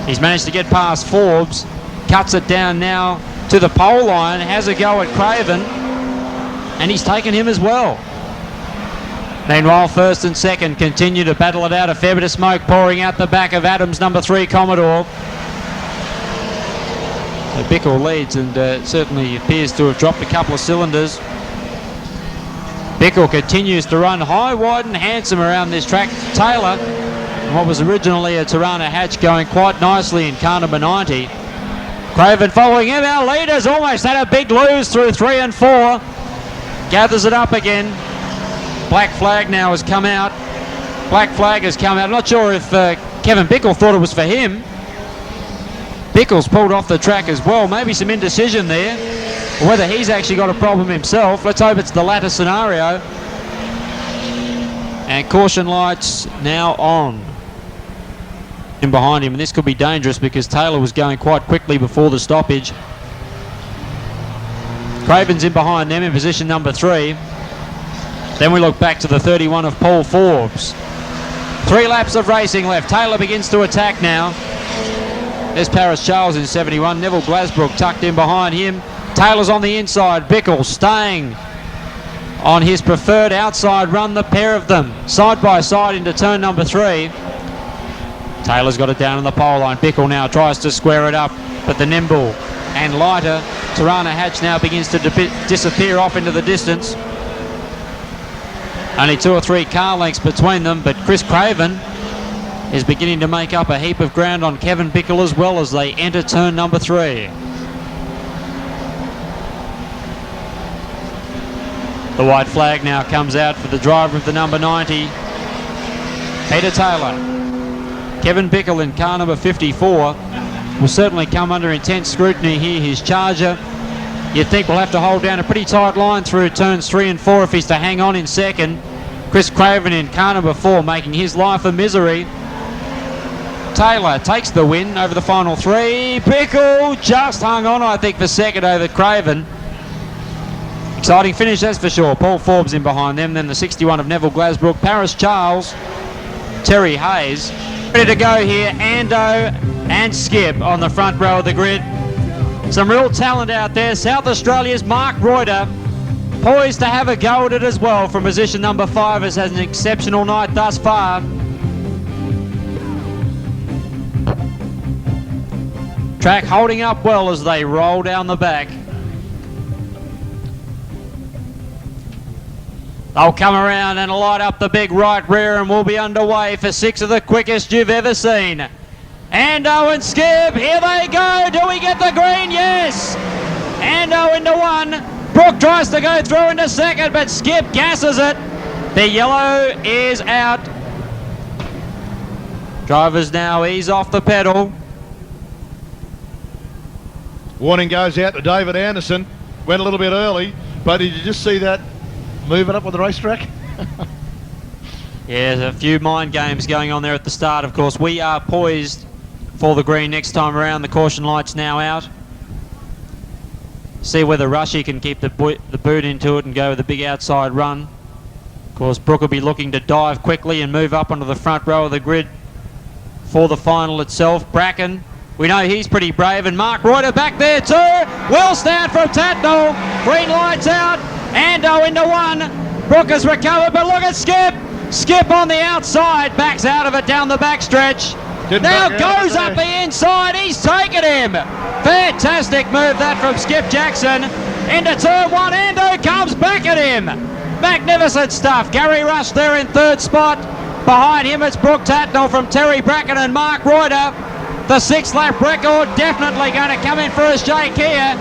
He's managed to get past Forbes, cuts it down now to the pole line, has a go at Craven, and he's taken him as well. Meanwhile, first and second continue to battle it out. A fair bit of smoke pouring out the back of Adams, number 3 Commodore. So Bickle leads and certainly appears to have dropped a couple of cylinders. Bickle continues to run high, wide and handsome around this track. Taylor, what was originally a Tirana hatch, going quite nicely in car number 90. Craven following him. Our leaders almost had a big lose through 3 and 4. Gathers it up again. Black flag now has come out. Black flag has come out. I'm not sure if Kevin Bickle thought it was for him. Bickle's pulled off the track as well. Maybe some indecision there. Or whether he's actually got a problem himself. Let's hope it's the latter scenario. And caution lights now on. In behind him, and this could be dangerous because Taylor was going quite quickly before the stoppage. Craven's in behind them in position number 3. Then we look back to the 31 of Paul Forbes. 3 laps of racing left. Taylor begins to attack now. There's Paris Charles in 71. Neville Glasbrook tucked in behind him. Taylor's on the inside. Bickle staying on his preferred outside run, the pair of them side by side into turn number 3. Taylor's got it down on the pole line. Bickle now tries to square it up, but the nimble and lighter Tirana hatch now begins to disappear off into the distance. Only 2 or 3 car lengths between them, but Chris Craven is beginning to make up a heap of ground on Kevin Bickle as well as they enter turn number 3. The white flag now comes out for the driver of the number 90, Peter Taylor. Kevin Bickle in car number 54 will certainly come under intense scrutiny here. His Charger, you'd think, will have to hold down a pretty tight line through turns 3 and 4 if he's to hang on in second. Chris Craven in car number 4 making his life a misery. Taylor takes the win over the final 3. Bickle just hung on, I think, for second over Craven. Exciting finish, that's for sure. Paul Forbes in behind them, then the 61 of Neville Glasbrook, Paris Charles, Terry Hayes. Ready to go here, Ando and Skip on the front row of the grid. Some real talent out there. South Australia's Mark Reuter, poised to have a go at it as well from position number 5, has had an exceptional night thus far. Track holding up well as they roll down the back. They'll come around and light up the big right rear, and we'll be underway for 6 of the quickest you've ever seen. Ando and Skip, here they go. Do we get the green? Yes. Ando into 1. Brooke tries to go through into 2nd, but Skip gasses it. The yellow is out. Drivers now ease off the pedal. Warning goes out to David Anderson. Went a little bit early, but did you just see that moving up on the racetrack? Yeah, there's a few mind games going on there at the start. Of course, we are poised for the green next time around. The caution light's now out. See whether Rushy can keep the boot into it and go with a big outside run. Of course, Brooke will be looking to dive quickly and move up onto the front row of the grid for the final itself. Bracken, we know he's pretty brave, and Mark Reuter back there too. Well stand from Tatnall. Green lights out. Ando into 1. Brooke has recovered, but look at Skip. Skip on the outside, backs out of it down the backstretch. Now goes up the inside. He's taken him. Fantastic move that from Skip Jackson. Into turn 1. Ando comes back at him. Magnificent stuff. Gary Rush there in 3rd spot. Behind him it's Brooke Tatnall from Terry Bracken and Mark Reuter. The 6th lap record definitely going to come in for a shake here.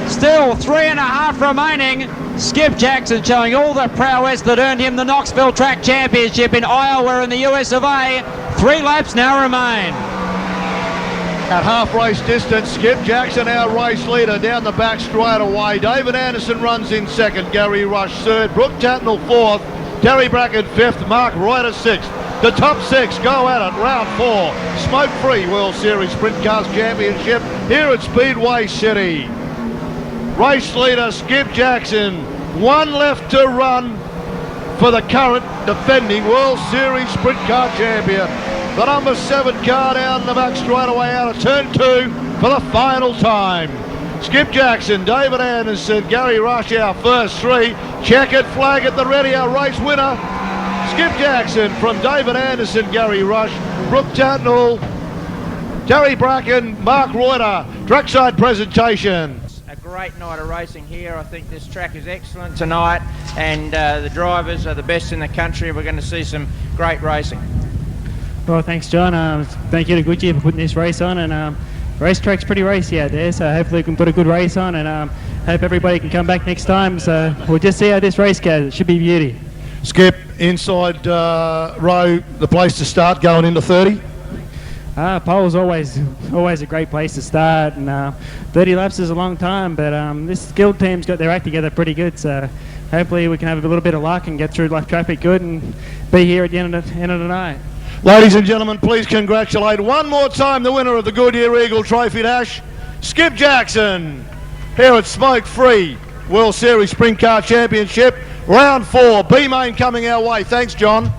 Still 3.5 remaining. Skip Jackson showing all the prowess that earned him the Knoxville Track Championship in Iowa in the US of A. 3 laps now remain. At half race distance, Skip Jackson, our race leader, down the back straight away. David Anderson runs in 2nd, Gary Rush 3rd, Brooke Tatnall 4th, Terry Bracken 5th, Mark Reuter 6th. The top 6 go at it, round 4. Smoke Free World Series Sprint Cars Championship here at Speedway City. Race leader Skip Jackson, 1 left to run for the current defending World Series Sprint Car Champion. The number 7 car down the back straight away out of turn 2 for the final time. Skip Jackson, David Anderson, Gary Rush, our first 3. Checkered flag at the ready, our race winner. Skip Jackson from David Anderson, Gary Rush, Brooke Tatnall, Terry Bracken, Mark Reuter. Trackside presentation. A great night of racing here. I think this track is excellent tonight, and the drivers are the best in the country. We're going to see some great racing. Well, thanks, John. Thank you to Goodyear for putting this race on, and racetrack's pretty racy out there, so hopefully we can put a good race on, and hope everybody can come back next time. So we'll just see how this race goes. It should be beauty. Skip, inside row, the place to start going into 30. Pole's always a great place to start, and 30 laps is a long time, but this skilled team's got their act together pretty good, so hopefully we can have a little bit of luck and get through lap traffic good and be here at the end of the night. Ladies and gentlemen, please congratulate one more time the winner of the Goodyear Eagle Trophy Dash, Skip Jackson, here at Smoke Free World Series Sprint Car Championship, round 4. B-Main coming our way. Thanks, John.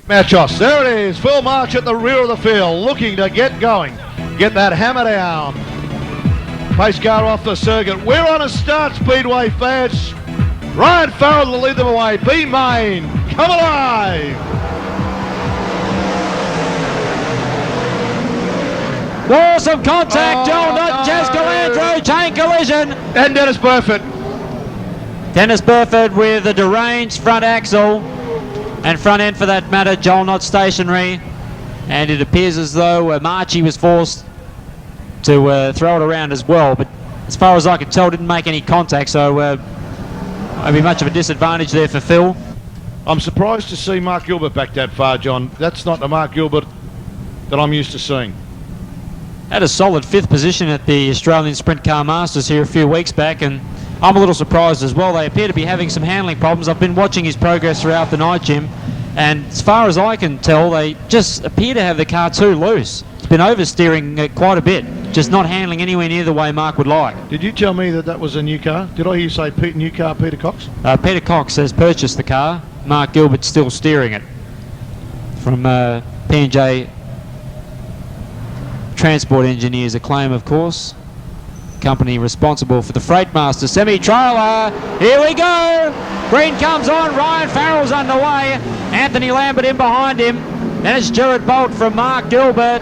Machos, there it is, Phil March at the rear of the field, looking to get going, get that hammer down. Pace car off the circuit. We're on a start, Speedway fans. Ryan Farrell will lead them away. B-Main, come alive. Awesome contact, Joel Nutt, Jazz Calandro, chain collision. And Dennis Burford. Dennis Burford with a deranged front axle and front end for that matter. Joel Nutt stationary, and it appears as though Marchie was forced to throw it around as well, but as far as I could tell didn't make any contact, so won't be much of a disadvantage there for Phil. I'm surprised to see Mark Gilbert back that far, John. That's not the Mark Gilbert that I'm used to seeing. Had a solid 5th position at the Australian Sprint Car Masters here a few weeks back, and I'm a little surprised as well. They appear to be having some handling problems. I've been watching his progress throughout the night, Jim, and as far as I can tell, they just appear to have the car too loose. It's been oversteering quite a bit. just not handling anywhere near the way Mark would like. Did you tell me that was a new car? Did I hear you say new car, Peter Cox? Peter Cox has purchased the car. Mark Gilbert's still steering it from P&J Transport Engineers, Acclaim, of course. Company responsible for the Freightmaster semi-trailer. Here we go! Green comes on, Ryan Farrell's underway. Anthony Lambert in behind him. Then it's Jared Bolt from Mark Gilbert.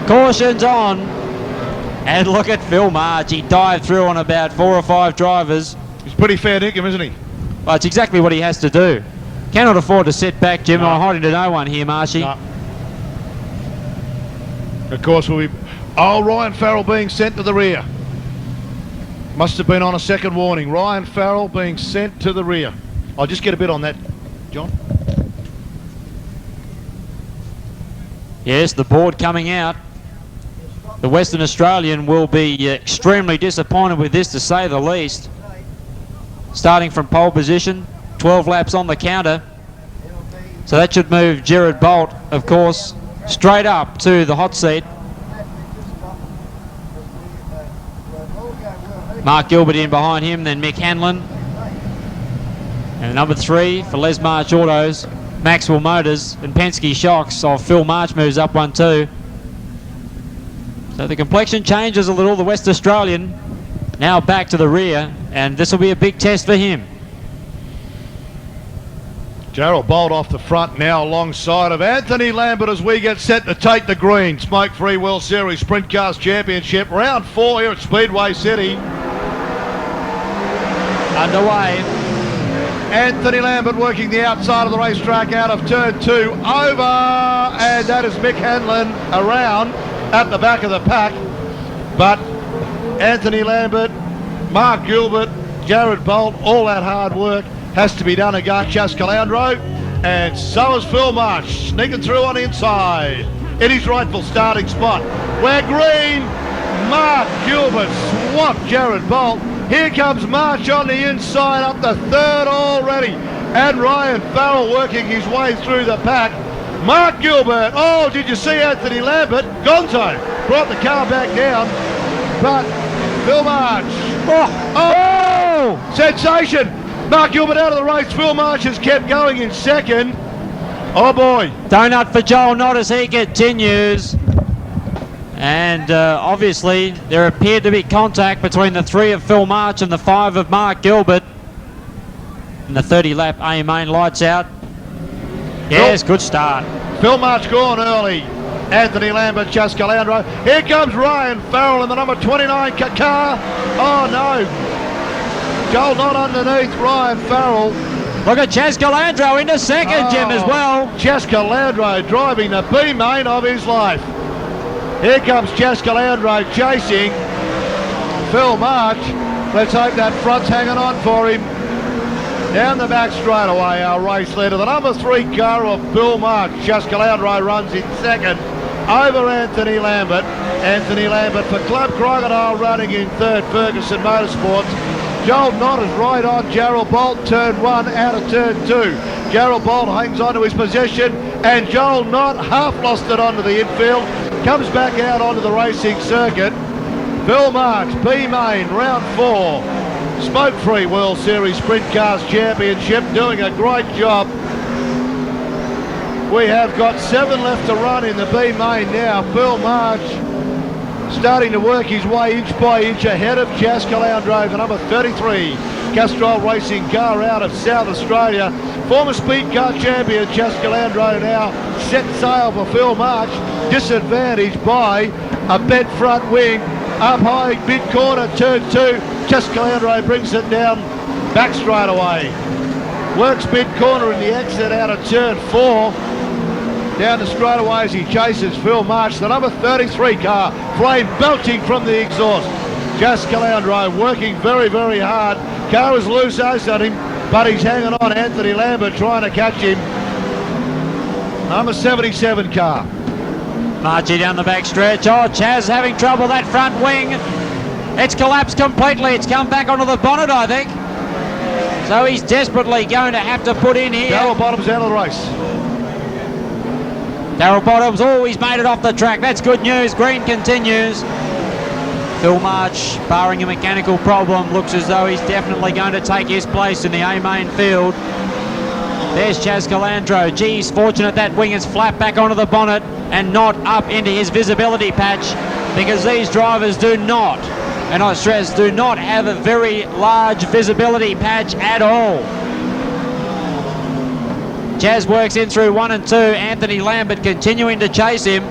Caution's on. And look at Phil March. He dived through on about 4 or 5 drivers. He's pretty fair dinkum, isn't he? Well, it's exactly what he has to do. Cannot afford to sit back, Jim. No. I'm hiding to no one here, Marshy. No. Of course, Ryan Farrell being sent to the rear. Must have been on a second warning. Ryan Farrell being sent to the rear. I'll just get a bit on that, John. Yes, the board coming out. The Western Australian will be extremely disappointed with this, to say the least. Starting from pole position, 12 laps on the counter. So that should move Jared Bolt, of course, straight up to the hot seat. Mark Gilbert in behind him, then Mick Hanlon. And number 3 for Les March Autos, Maxwell Motors, and Penske Shocks of Phil March moves up 1-2. So the complexion changes a little. The West Australian now back to the rear, and this will be a big test for him. Gerald Bolt off the front now alongside of Anthony Lambert as we get set to take the green. Smoke-free World Series Sprint Cars Championship. Round 4 here at Speedway City. Underway. Anthony Lambert working the outside of the racetrack out of turn 2 over, and that is Mick Hanlon around at the back of the pack. But Anthony Lambert, Mark Gilbert, Jared Bolt, all that hard work has to be done against Chas Calandro, and so is Phil March, sneaking through on the inside in his rightful starting spot. We're green. Mark Gilbert swamped Jared Bolt. Here comes March on the inside, up the third already, and Ryan Farrell working his way through the pack. Mark Gilbert, oh, did you see Anthony Lambert? Gonzo brought the car back down, but Phil March, oh, sensation! Mark Gilbert out of the race. Phil March has kept going in second. Oh boy. Donut for Joel Knott as he continues. And obviously there appeared to be contact between the 3 of Phil March and the 5 of Mark Gilbert. And the 30 lap A main lights out. Yes, good start. Phil March gone early. Anthony Lambert, Chas Calandro. Here comes Ryan Farrell in the number 29 car. Oh no. Joel not underneath Ryan Farrell. Look at Chas Calandro into second, Jim, as well. Chas Calandro driving the B main of his life. Here comes Chas Calandro chasing Phil March. Let's hope that front's hanging on for him. Down the back straight away, our race leader, the number 3 car of Phil March. Chas Calandro runs in second over Anthony Lambert. Anthony Lambert for Club Crocodile running in third, Ferguson Motorsports. Joel Knott is right on Gerald Bolt, turn 1 out of turn 2. Gerald Bolt hangs on to his position, and Joel Knott half lost it onto the infield, comes back out onto the racing circuit. Phil March, B main, round 4. Smoke-free World Series Sprint Cars Championship, doing a great job. We have got 7 left to run in the B main now. Phil March starting to work his way inch by inch ahead of Chas Calandro, the number 33 Castrol Racing car out of South Australia. Former speed car champion Chas Calandro now set sail for Phil March, disadvantaged by a bent front wing. Up high, mid corner, turn 2. Chas Calandro brings it down back straight away. Works mid corner in the exit out of turn 4. Down the straightaway as he chases Phil March, the number 33 car, flame belching from the exhaust. Chas Calandro working very, very hard. Car is loose as at him, but he's hanging on. Anthony Lambert trying to catch him. Number 77 car. Marchie down the back stretch. Oh, Chas having trouble, that front wing. It's collapsed completely. It's come back onto the bonnet, I think. So he's desperately going to have to put in here. Darrell Bottoms out of the race. Darryl Bottoms, oh, he's made it off the track. That's good news. Green continues. Phil March, barring a mechanical problem, looks as though he's definitely going to take his place in the A main field. There's Chaz Calandro. Geez, fortunate that wing is flat back onto the bonnet and not up into his visibility patch, because these drivers do not, and I stress, do not have a very large visibility patch at all. Chaz works in through 1 and 2. Anthony Lambert continuing to chase him,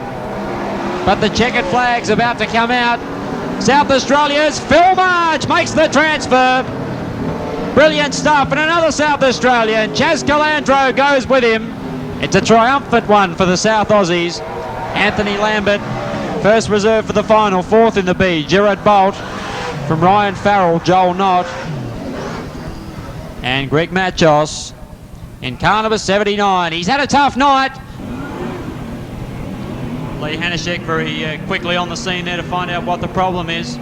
but the checkered flag's about to come out. South Australia's Phil March makes the transfer. Brilliant stuff. And another South Australian, Chaz Calandro, goes with him. It's a triumphant one for the South Aussies. Anthony Lambert, first reserve for the final, 4th in the B. Gerard Bolt from Ryan Farrell, Joel Knott, and Greg Matchos in car number 79. He's had a tough night. Lee Hanishek very quickly on the scene there to find out what the problem is.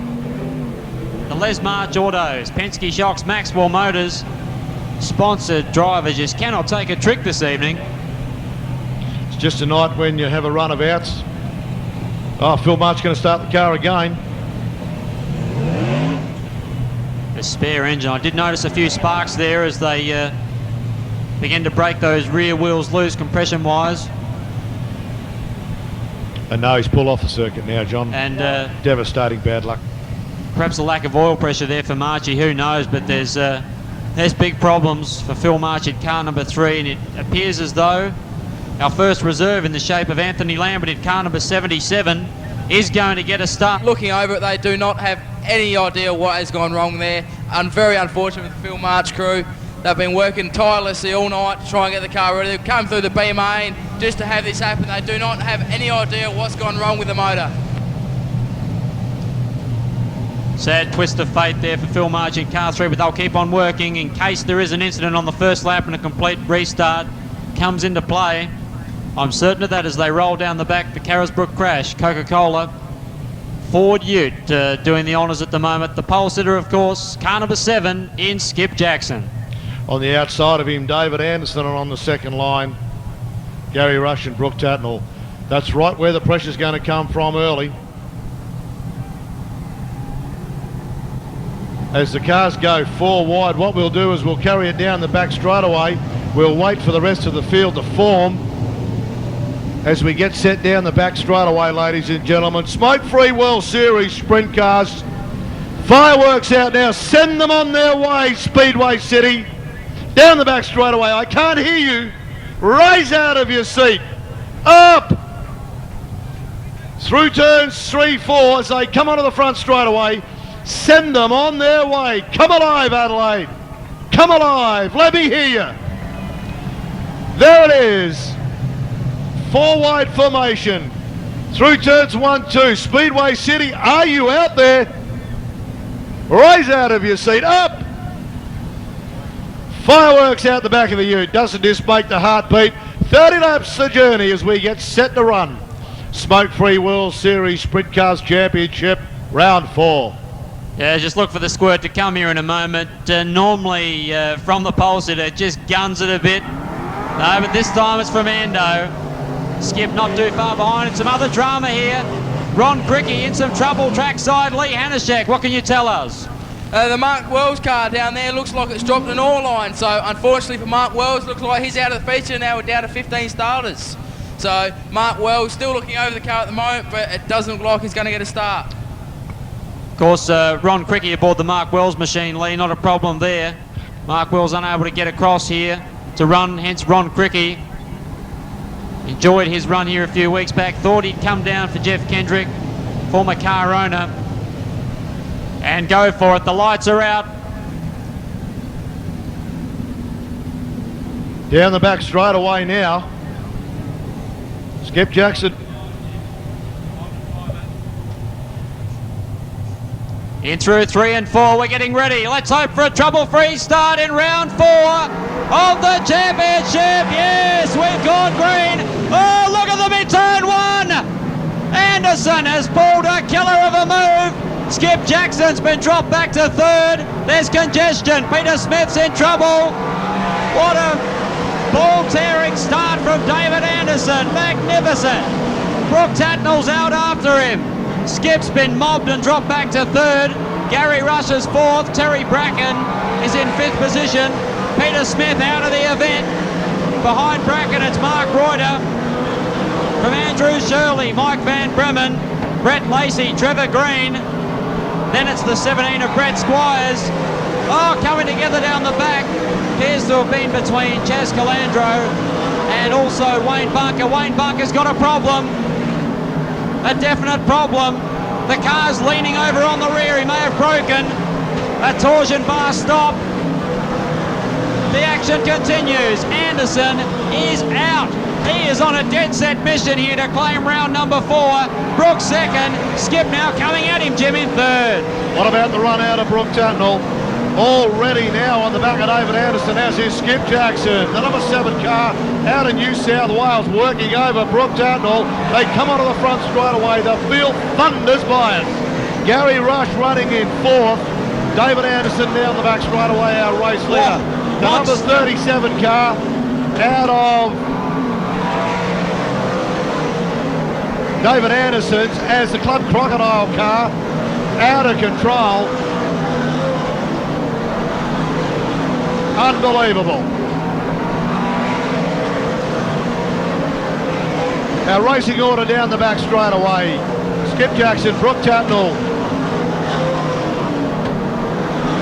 The Les March Autos, Penske Shocks, Maxwell Motors sponsored driver just cannot take a trick this evening. It's just a night when you have a run of outs. Oh, Phil March going to start the car again. A spare engine. I did notice a few sparks there as they begin to break those rear wheels loose compression-wise. And no, he's pulled off the circuit now, John. And devastating bad luck. Perhaps a lack of oil pressure there for Marchie, who knows, but there's big problems for Phil March in car number 3, and it appears as though our first reserve in the shape of Anthony Lambert in car number 77 is going to get a start. Looking over it, they do not have any idea what has gone wrong there. And very unfortunate with the Phil March crew. They've been working tirelessly all night to try and get the car ready. They've come through the B main just to have this happen. They do not have any idea what's gone wrong with the motor. Sad twist of fate there for Phil March in car 3, but they'll keep on working in case there is an incident on the first lap and a complete restart comes into play. I'm certain of that as they roll down the back, the Carisbrook crash. Coca-Cola, Ford Ute doing the honours at the moment. The pole sitter, of course, car number 7 in Skip Jackson. On the outside of him, David Anderson, and on the second line, Gary Rush and Brooke Tatnall. That's right where the pressure's going to come from early. As the cars go 4 wide, what we'll do is we'll carry it down the back straightaway. We'll wait for the rest of the field to form as we get set down the back straightaway, ladies and gentlemen. Smoke-free World Series sprint cars. Fireworks out now. Send them on their way, Speedway City. Down the back straightaway. I can't hear you. Raise out of your seat. Up. Through turns 3, 4 as they come onto the front straightaway. Send them on their way. Come alive, Adelaide. Come alive. Let me hear you. There it is. 4 wide formation. Through turns 1, 2. Speedway City, are you out there? Raise out of your seat. Up. Fireworks out the back of the ute. Doesn't this make the heart beat? 30 laps the journey as we get set to run. Smoke-free World Series Sprint Cars Championship, round 4. Yeah, just look for the squirt to come here in a moment. Normally from the pole sitter, it just guns it a bit. No, but this time it's from Ando. Skip not too far behind, and some other drama here. Ron Cricky in some trouble trackside. Lee Hanishek, what can you tell us? The Mark Wells car down there looks like it's dropped an oil line. So unfortunately for Mark Wells, looks like he's out of the feature now. We're down to 15 starters. So Mark Wells still looking over the car at the moment, but it doesn't look like he's going to get a start. Of course, Ron Cricky aboard the Mark Wells machine, Lee, not a problem there. Mark Wells unable to get across here to run, hence Ron Cricky. Enjoyed his run here a few weeks back. Thought he'd come down for Jeff Kendrick, former car owner, and go for it. The lights are out. Down the back straight away now. Skip Jackson. In through 3 and 4, we're getting ready. Let's hope for a trouble-free start in round 4 of the championship. Yes, we've gone green. Oh, look at them in turn 1. Anderson has pulled a killer of a move. Skip Jackson's been dropped back to 3rd. There's congestion. Peter Smith's in trouble. What a Ball-tearing start from David Anderson. Magnificent. Brooke Tatnall's out after him. Skip's been mobbed and dropped back to third. Gary Rush is fourth. Terry Bracken is in fifth position. Peter Smith out of the event. Behind Bracken, it's Mark Reuter. From Andrew Shirley, Mike Van Bremen, Brett Lacey, Trevor Green. Then it's the 17 of Brett Squires. Oh, coming together down the back. Appears to have been between Chas Calandro and also Wayne Bunker. Wayne Bunker's got a problem. A definite problem. The car's leaning over on the rear. He may have broken. A torsion bar stop. The action continues. Anderson is out. He is on a dead set mission here to claim round number 4. Brooke second. Skip now coming at him. Jim in third. What about the run out of Brooke Tatnall? Already now on the back of David Anderson, as is Skip Jackson. The number 7 car out of New South Wales working over Brooke Tatnall. They come onto the front straight away. The field thunders by us. Gary Rush running in 4th. David Anderson down the back straight away, our race leader. The number 37 car out of David Anderson's as the Club Crocodile car out of control. Unbelievable. Our racing order down the back straight away. Skip Jackson, Brooke Tatnall.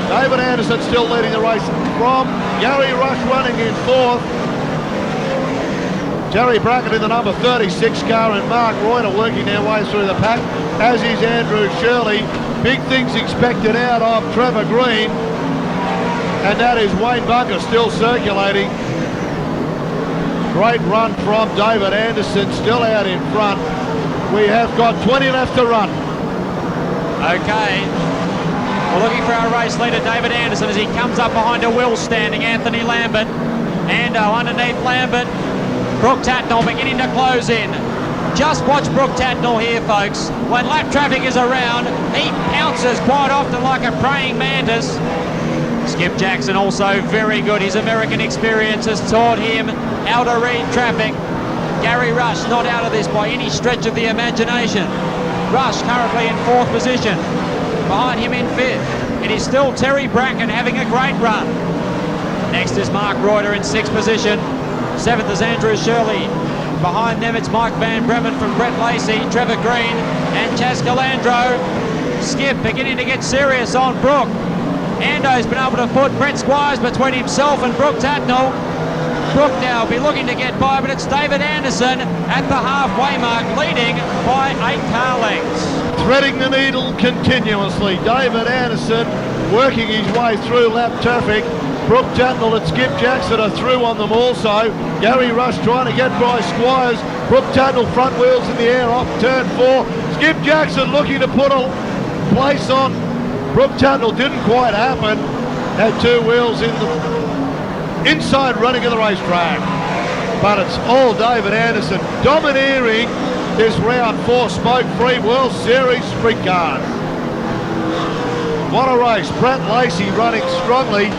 David Anderson still leading the race from Gary Rush running in 4th. Terry Bracken in the number 36 car and Mark Reuter working their way through the pack, as is Andrew Shirley. Big things expected out of Trevor Green. And that is Wayne Bunker still circulating. Great run from David Anderson, still out in front. We have got 20 left to run. Okay. We're looking for our race leader, David Anderson, as he comes up behind a Will standing, Anthony Lambert. Ando underneath Lambert. Brooke Tatnall beginning to close in. Just watch Brooke Tatnall here, folks. When lap traffic is around, he pounces quite often like a praying mantis. Skip Jackson also very good. His American experience has taught him how to read traffic. Gary Rush not out of this by any stretch of the imagination. Rush currently in 4th position. Behind him in 5th. It is still Terry Bracken having a great run. Next is Mark Reuter in 6th position. 7th is Andrew Shirley. Behind them it's Mike Van Bremen from Brett Lacey, Trevor Green and Chas Calandro. Skip beginning to get serious on Brooke. Ando's been able to put Brett Squires between himself and Brooke Tatnall. Brooke now will be looking to get by, but it's David Anderson at the halfway mark, leading by 8 car lengths. Threading the needle continuously. David Anderson working his way through lap traffic. Brooke Tatnall and Skip Jackson are through on them also. Gary Rush trying to get by Squires. Brooke Tatnall front wheels in the air off turn 4. Skip Jackson looking to put a place on Brooke Tatnall. Didn't quite happen. Had 2 wheels in the inside running of the racetrack. But it's all David Anderson domineering this round 4 smoke-free World Series sprint cars. What a race. Brett Lacey running strongly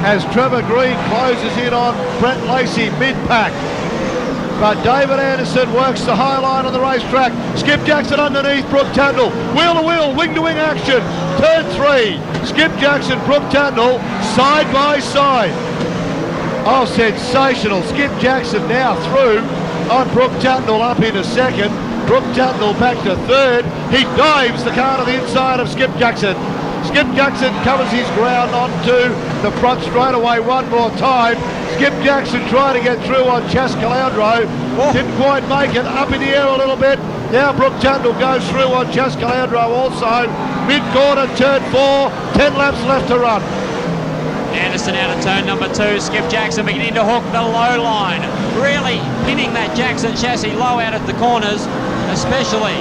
as Trevor Green closes in on Brett Lacey mid-pack. But David Anderson works the high line on the racetrack. Skip Jackson underneath Brooke Tatnall. Wheel-to-wheel, wing-to-wing action. Turn 3. Skip Jackson, Brooke Tatnall, side by side. Oh, sensational. Skip Jackson now through on Brooke Tatnall up into 2nd. Brooke Tatnall back to 3rd. He dives the car to the inside of Skip Jackson. Skip Jackson covers his ground onto the front straightaway one more time. Skip Jackson trying to get through on Chas Calandro. Didn't quite make it. Up in the air a little bit. Now Brooke Tatnall goes through on Chas Calandro also. Mid-corner, turn 4. 10 laps left to run. Anderson out of turn number 2. Skip Jackson beginning to hook the low line. Really pinning that Jackson chassis low out at the corners, especially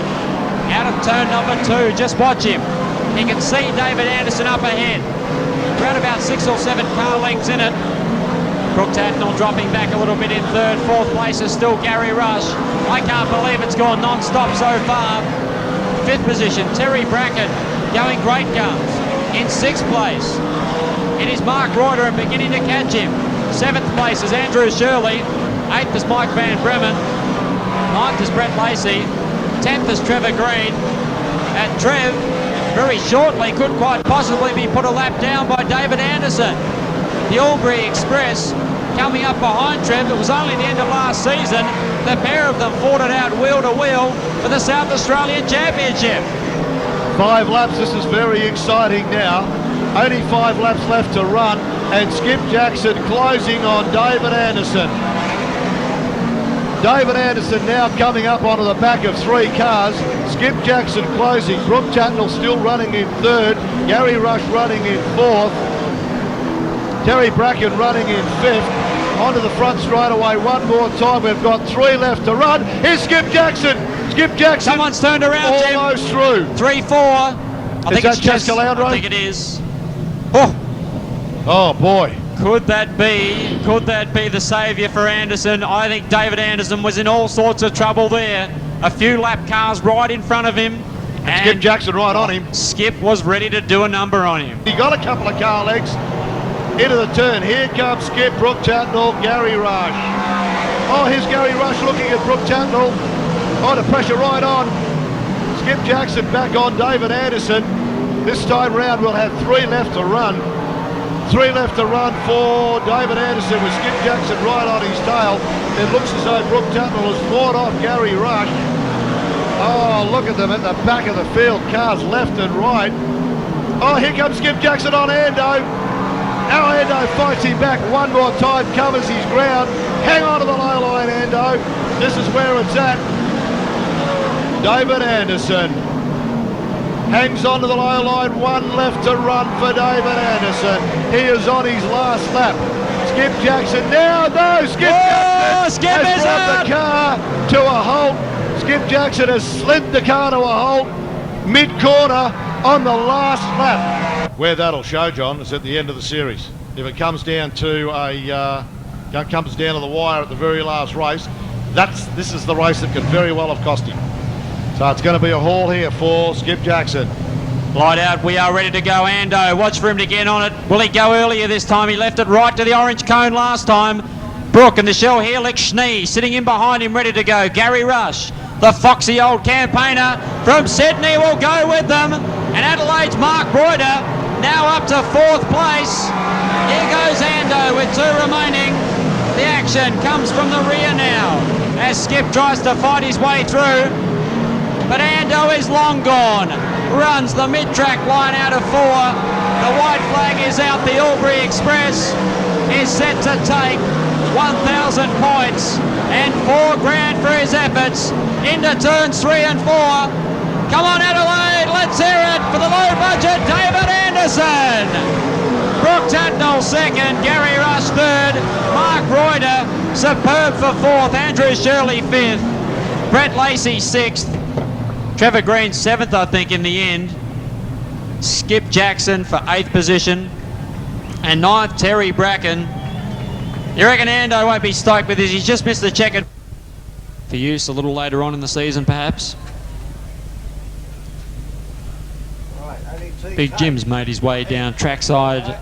out of turn number 2. Just watch him. He can see David Anderson up ahead. Around about 6 or 7 car lengths in it. Brooke Tatnall dropping back a little bit in 3rd. 4th place is still Gary Rush. I can't believe it's gone non-stop so far. 5th position, Terry Bracken going great guns. In 6th place, it is Mark Reuter and beginning to catch him. 7th place is Andrew Shirley. 8th is Mike Van Bremen. 9th is Brett Lacey. 10th is Trevor Green. And Trev, very shortly, could quite possibly be put a lap down by David Anderson. The Albury Express coming up behind Trev. It was only the end of last season. The pair of them fought it out wheel to wheel for the South Australian Championship. 5 laps, this is very exciting now. Only 5 laps left to run, and Skip Jackson closing on David Anderson. David Anderson now coming up onto the back of 3 cars. Skip Jackson closing. Brooke Tatnell still running in 3rd. Gary Rush running in 4th. Terry Bracken running in 5th. Onto the front straight away one more time. We've got 3 left to run. Here's Skip Jackson. Skip Jackson. Someone's turned around, Jim. Almost through. 3-4. I think that it's just, Chaska Landro? I think it is. Oh, Oh boy. could that be the saviour for Anderson? I think David Anderson was in all sorts of trouble there. A few lap cars right in front of him. And Skip Jackson right on him. Skip was ready to do a number on him. He got a couple of car legs into the turn. Here comes Skip, Brooke Tatnell, Gary Rush. Oh, here's Gary Rush looking at Brooke Tatnell. Oh, the pressure right on. Skip Jackson back on David Anderson. This time round we'll have 3 left to run. 3 left to run for David Anderson with Skip Jackson right on his tail. It looks as though Brooke Tatnell has fought off Gary Rush. Oh, look at them at the back of the field. Cars left and right. Oh, here comes Skip Jackson on Ando. Now Ando fights him back one more time, covers his ground. Hang on to the low line, Ando. This is where it's at. David Anderson hangs on to the low line. 1 left to run for David Anderson. He is on his last lap. Skip Jackson now, no, Skip Jackson Skip has is brought out. the car to a halt. Skip Jackson has slid the car to a halt mid-corner on the last lap. Where that'll show, John, is at the end of the series. If it comes down to the wire at the very last race, this is the race that could very well have cost him. So it's going to be a haul here for Skip Jackson. Light out, we are ready to go. Ando, watch for him to get on it. Will he go earlier this time? He left it right to the orange cone last time. Brooke and the Shell Helix Schnee sitting in behind him, ready to go. Gary Rush, the foxy old campaigner from Sydney, will go with them. And Adelaide's Mark Broider now up to 4th place. Here goes Ando with 2 remaining. The action comes from the rear now as Skip tries to fight his way through. But Ando is long gone. Runs the mid-track line out of 4. The white flag is out. The Albury Express is set to take 1,000 points and $4,000 for his efforts into turns 3 and 4. Come on, Adelaide, let's hear it for the low-budget David Anderson. Brooke Tatnell 2nd, Gary Rush 3rd, Mark Reuter superb for 4th, Andrew Shirley 5th, Brett Lacey 6th, Trevor Green 7th, I think, in the end. Skip Jackson for 8th position. And 9th, Terry Bracken. You reckon Ando won't be stoked with this? He's just missed the checker for use a little later on in the season, perhaps. Big Jim's made his way down trackside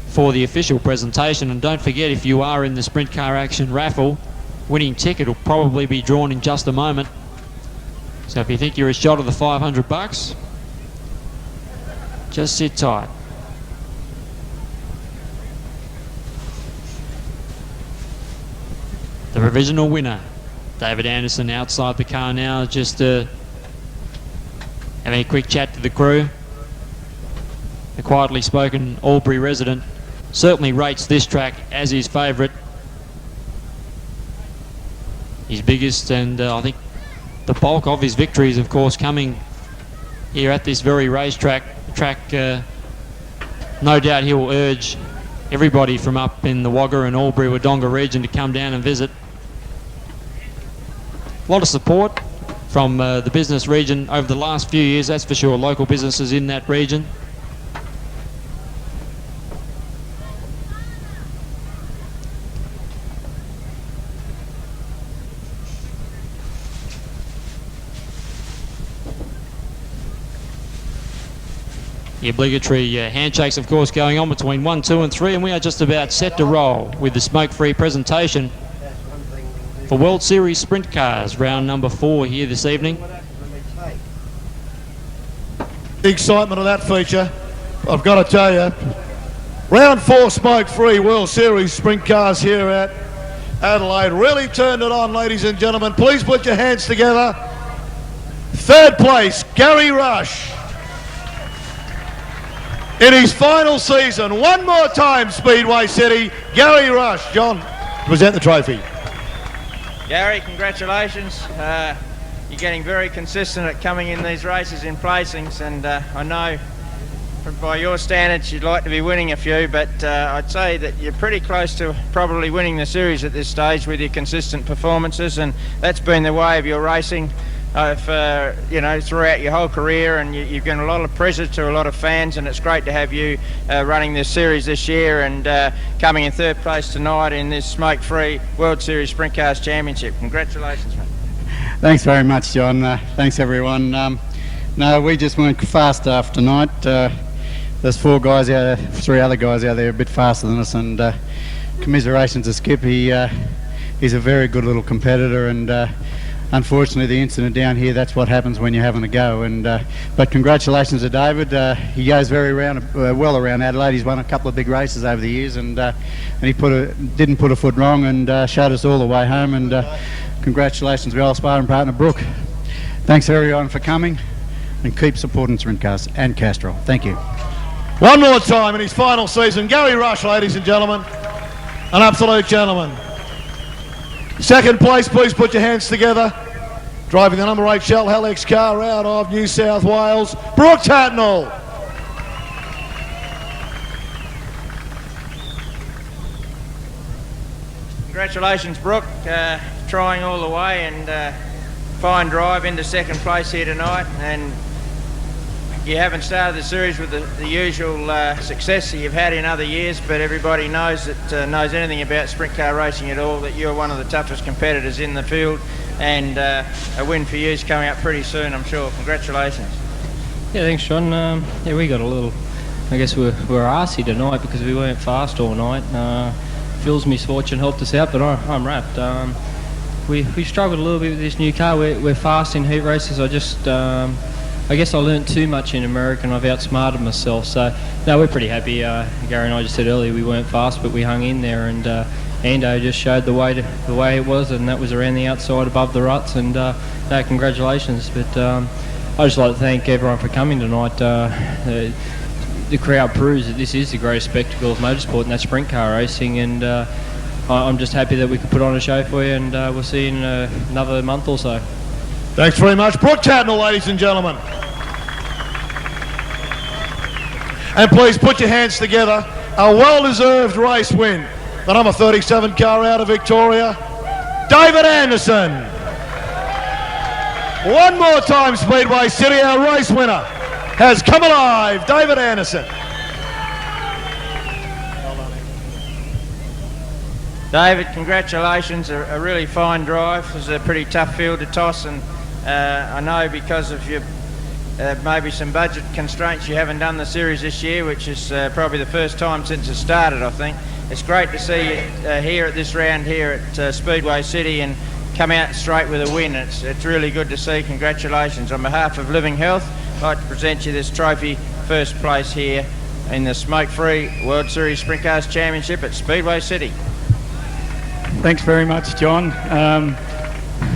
for the official presentation. And don't forget, if you are in the Sprint Car Action raffle, winning ticket will probably be drawn in just a moment. So if you think you're a shot of the $500, just sit tight. The provisional winner, David Anderson, outside the car now, just having a quick chat to the crew. The quietly spoken Albury resident certainly rates this track as his favourite. His biggest, and I think the bulk of his victories, of course, coming here at this very racetrack. No doubt he will urge everybody from up in the Wagga and Albury Wodonga region to come down and visit. A lot of support from the business region over the last few years, that's for sure. Local businesses in that region. The obligatory handshakes, of course, going on between 1, 2 and 3, and we are just about set to roll with the smoke-free presentation for World Series Sprint Cars, round number 4 here this evening. The excitement of that feature, I've got to tell you, round 4 smoke-free World Series Sprint Cars here at Adelaide really turned it on, ladies and gentlemen. Please put your hands together. Third place, Gary Rush. In his final season, one more time, Speedway City, Gary Rush. John, present the trophy. Gary, congratulations. You're getting very consistent at coming in these races in placings, and I know by your standards you'd like to be winning a few, but I'd say that you're pretty close to probably winning the series at this stage with your consistent performances, and that's been the way of your racing throughout your whole career, and you've given a lot of pressure to a lot of fans, and it's great to have you running this series this year and coming in third place tonight in this smoke-free World Series Sprint Cars Championship. Congratulations, mate. Thanks very much, John. Thanks, everyone. No, we just weren't fast enough tonight. There's 4 guys out there, 3 other guys out there a bit faster than us, and commiserations to Skip. He's a very good little competitor, and unfortunately the incident down here, that's what happens when you're having a go. And but congratulations to David. He goes very well around Adelaide. He's won a couple of big races over the years, and he didn't put a foot wrong, and showed us all the way home. And congratulations to our sparring partner Brooke. Thanks everyone for coming, and keep supporting Sprint Cars and Castrol. Thank you. One more time in his final season, Gary Rush, ladies and gentlemen. An absolute gentleman. Second place, please put your hands together. Driving the number 8 Shell Helix car out of New South Wales, Brooke Tatnall. Congratulations, Brooke, trying all the way, and fine drive into second place here tonight. And you haven't started the series with the usual success that you've had in other years, but everybody knows that knows anything about sprint car racing at all, that you're one of the toughest competitors in the field, and a win for you is coming up pretty soon, I'm sure. Congratulations. Yeah, thanks, John. Yeah, we got a little, I guess we're arsey tonight because we weren't fast all night. Phil's misfortune helped us out, but I'm wrapped. We struggled a little bit with this new car. We're fast in heat races. I guess I learnt too much in America, and I've outsmarted myself. So, no, we're pretty happy. Gary and I just said earlier we weren't fast, but we hung in there, and Ando just showed the way it was, and that was around the outside above the ruts. And no, congratulations. But I just like to thank everyone for coming tonight. The crowd proves that this is the greatest spectacle of motorsport, and that's sprint car racing. And I'm just happy that we could put on a show for you, and we'll see you in another month or so. Thanks very much. Brooke Tatnall, ladies and gentlemen. And please put your hands together. A well-deserved race win. The number 37 car out of Victoria, David Anderson. One more time, Speedway City, our race winner has come alive, David Anderson. David, congratulations. A really fine drive. It was a pretty tough field to toss, and I know because of your maybe some budget constraints you haven't done the series this year, which is probably the first time since it started, I think. It's great to see you here at this round here at Speedway City and come out straight with a win. It's really good to see. Congratulations. On behalf of Living Health, I'd like to present you this trophy, first place here in the smoke-free World Series Sprint Cars Championship at Speedway City. Thanks very much, John.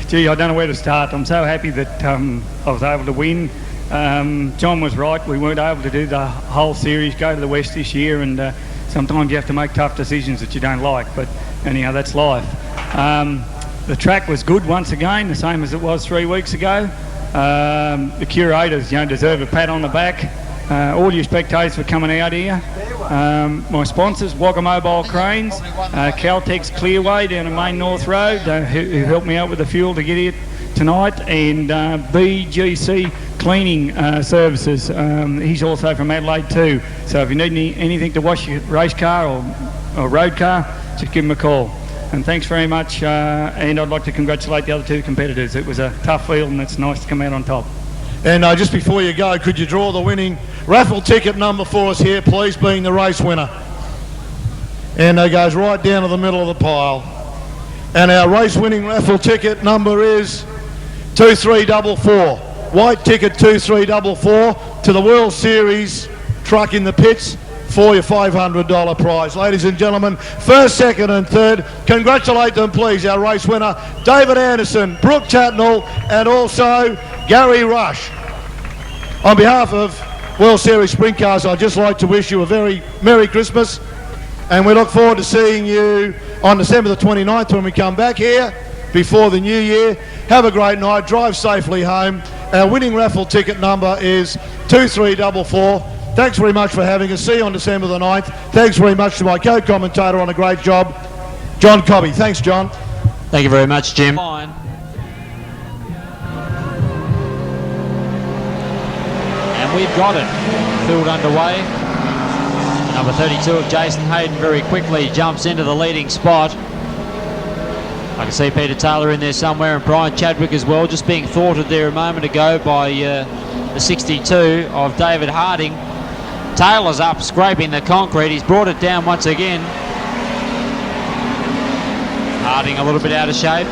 Gee, I don't know where to start. I'm so happy that I was able to win. John was right. We weren't able to do the whole series, go to the West this year, and sometimes you have to make tough decisions that you don't like. But anyhow, that's life. The track was good once again, the same as it was 3 weeks ago. The curators, deserve a pat on the back. All you spectators for coming out here. My sponsors, Wagga Mobile Cranes, Caltex Clearway down the main North Road, who helped me out with the fuel to get here tonight, and BGC Cleaning Services. He's also from Adelaide too. So if you need anything to wash your race car or road car, just give him a call. And thanks very much. And I'd like to congratulate the other 2 competitors. It was a tough field, and it's nice to come out on top. And just before you go, could you draw the winning Raffle ticket number 4 is here, please, being the race winner. And it goes right down to the middle of the pile. And our race-winning raffle ticket number is 2344. White ticket 2344 to the World Series truck in the pits for your $500 prize. Ladies and gentlemen, first, second and third, congratulate them please, our race winner, David Anderson, Brooke Tatnall and also Gary Rush. On behalf of World Series Sprint Cars, I'd just like to wish you a very Merry Christmas, and we look forward to seeing you on December the 29th when we come back here before the new year. Have a great night, drive safely home. Our winning raffle ticket number is 2344. Thanks very much for having us. See you on December the 9th. Thanks very much to my co-commentator on a great job, John Cobby. Thanks, John. Thank you very much, Jim. Fine. And we've got it. Field underway. Number 32 of Jason Hayden very quickly jumps into the leading spot. I can see Peter Taylor in there somewhere and Brian Chadwick as well, just being thwarted there a moment ago by the 62 of David Harding. Taylor's up scraping the concrete. He's brought it down once again. Harding a little bit out of shape.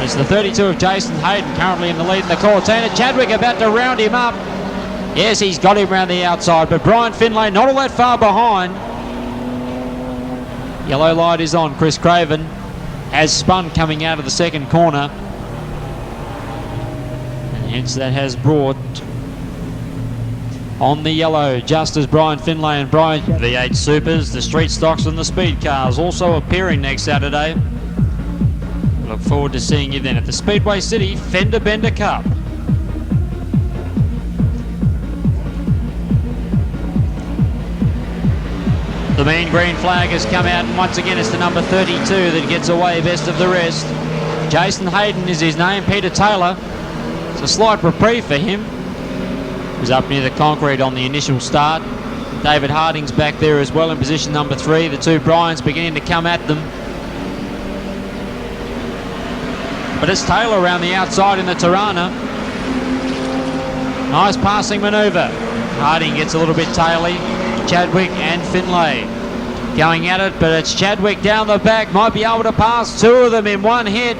It's the 32 of Jason Hayden currently in the lead in the Cortina. Chadwick about to round him up. Yes, he's got him round the outside, but Brian Finlay not all that far behind. Yellow light is on. Chris Craven has spun coming out of the second corner. And hence that has brought on the yellow, just as Brian Finlay and Brian V8 Supers, the street stocks and the speed cars also appearing next Saturday. Look forward to seeing you then at the Speedway City Fender Bender Cup. The mean green flag has come out, and once again it's the number 32 that gets away best of the rest. Jason Hayden is his name. Peter Taylor, it's a slight reprieve for him. He was up near the concrete on the initial start. David Harding's back there as well in position number 3. The two Bryans beginning to come at them. But it's Taylor around the outside in the Tirana. Nice passing manoeuvre. Harding gets a little bit taily. Chadwick and Finlay going at it, but it's Chadwick down the back, might be able to pass two of them in one hit.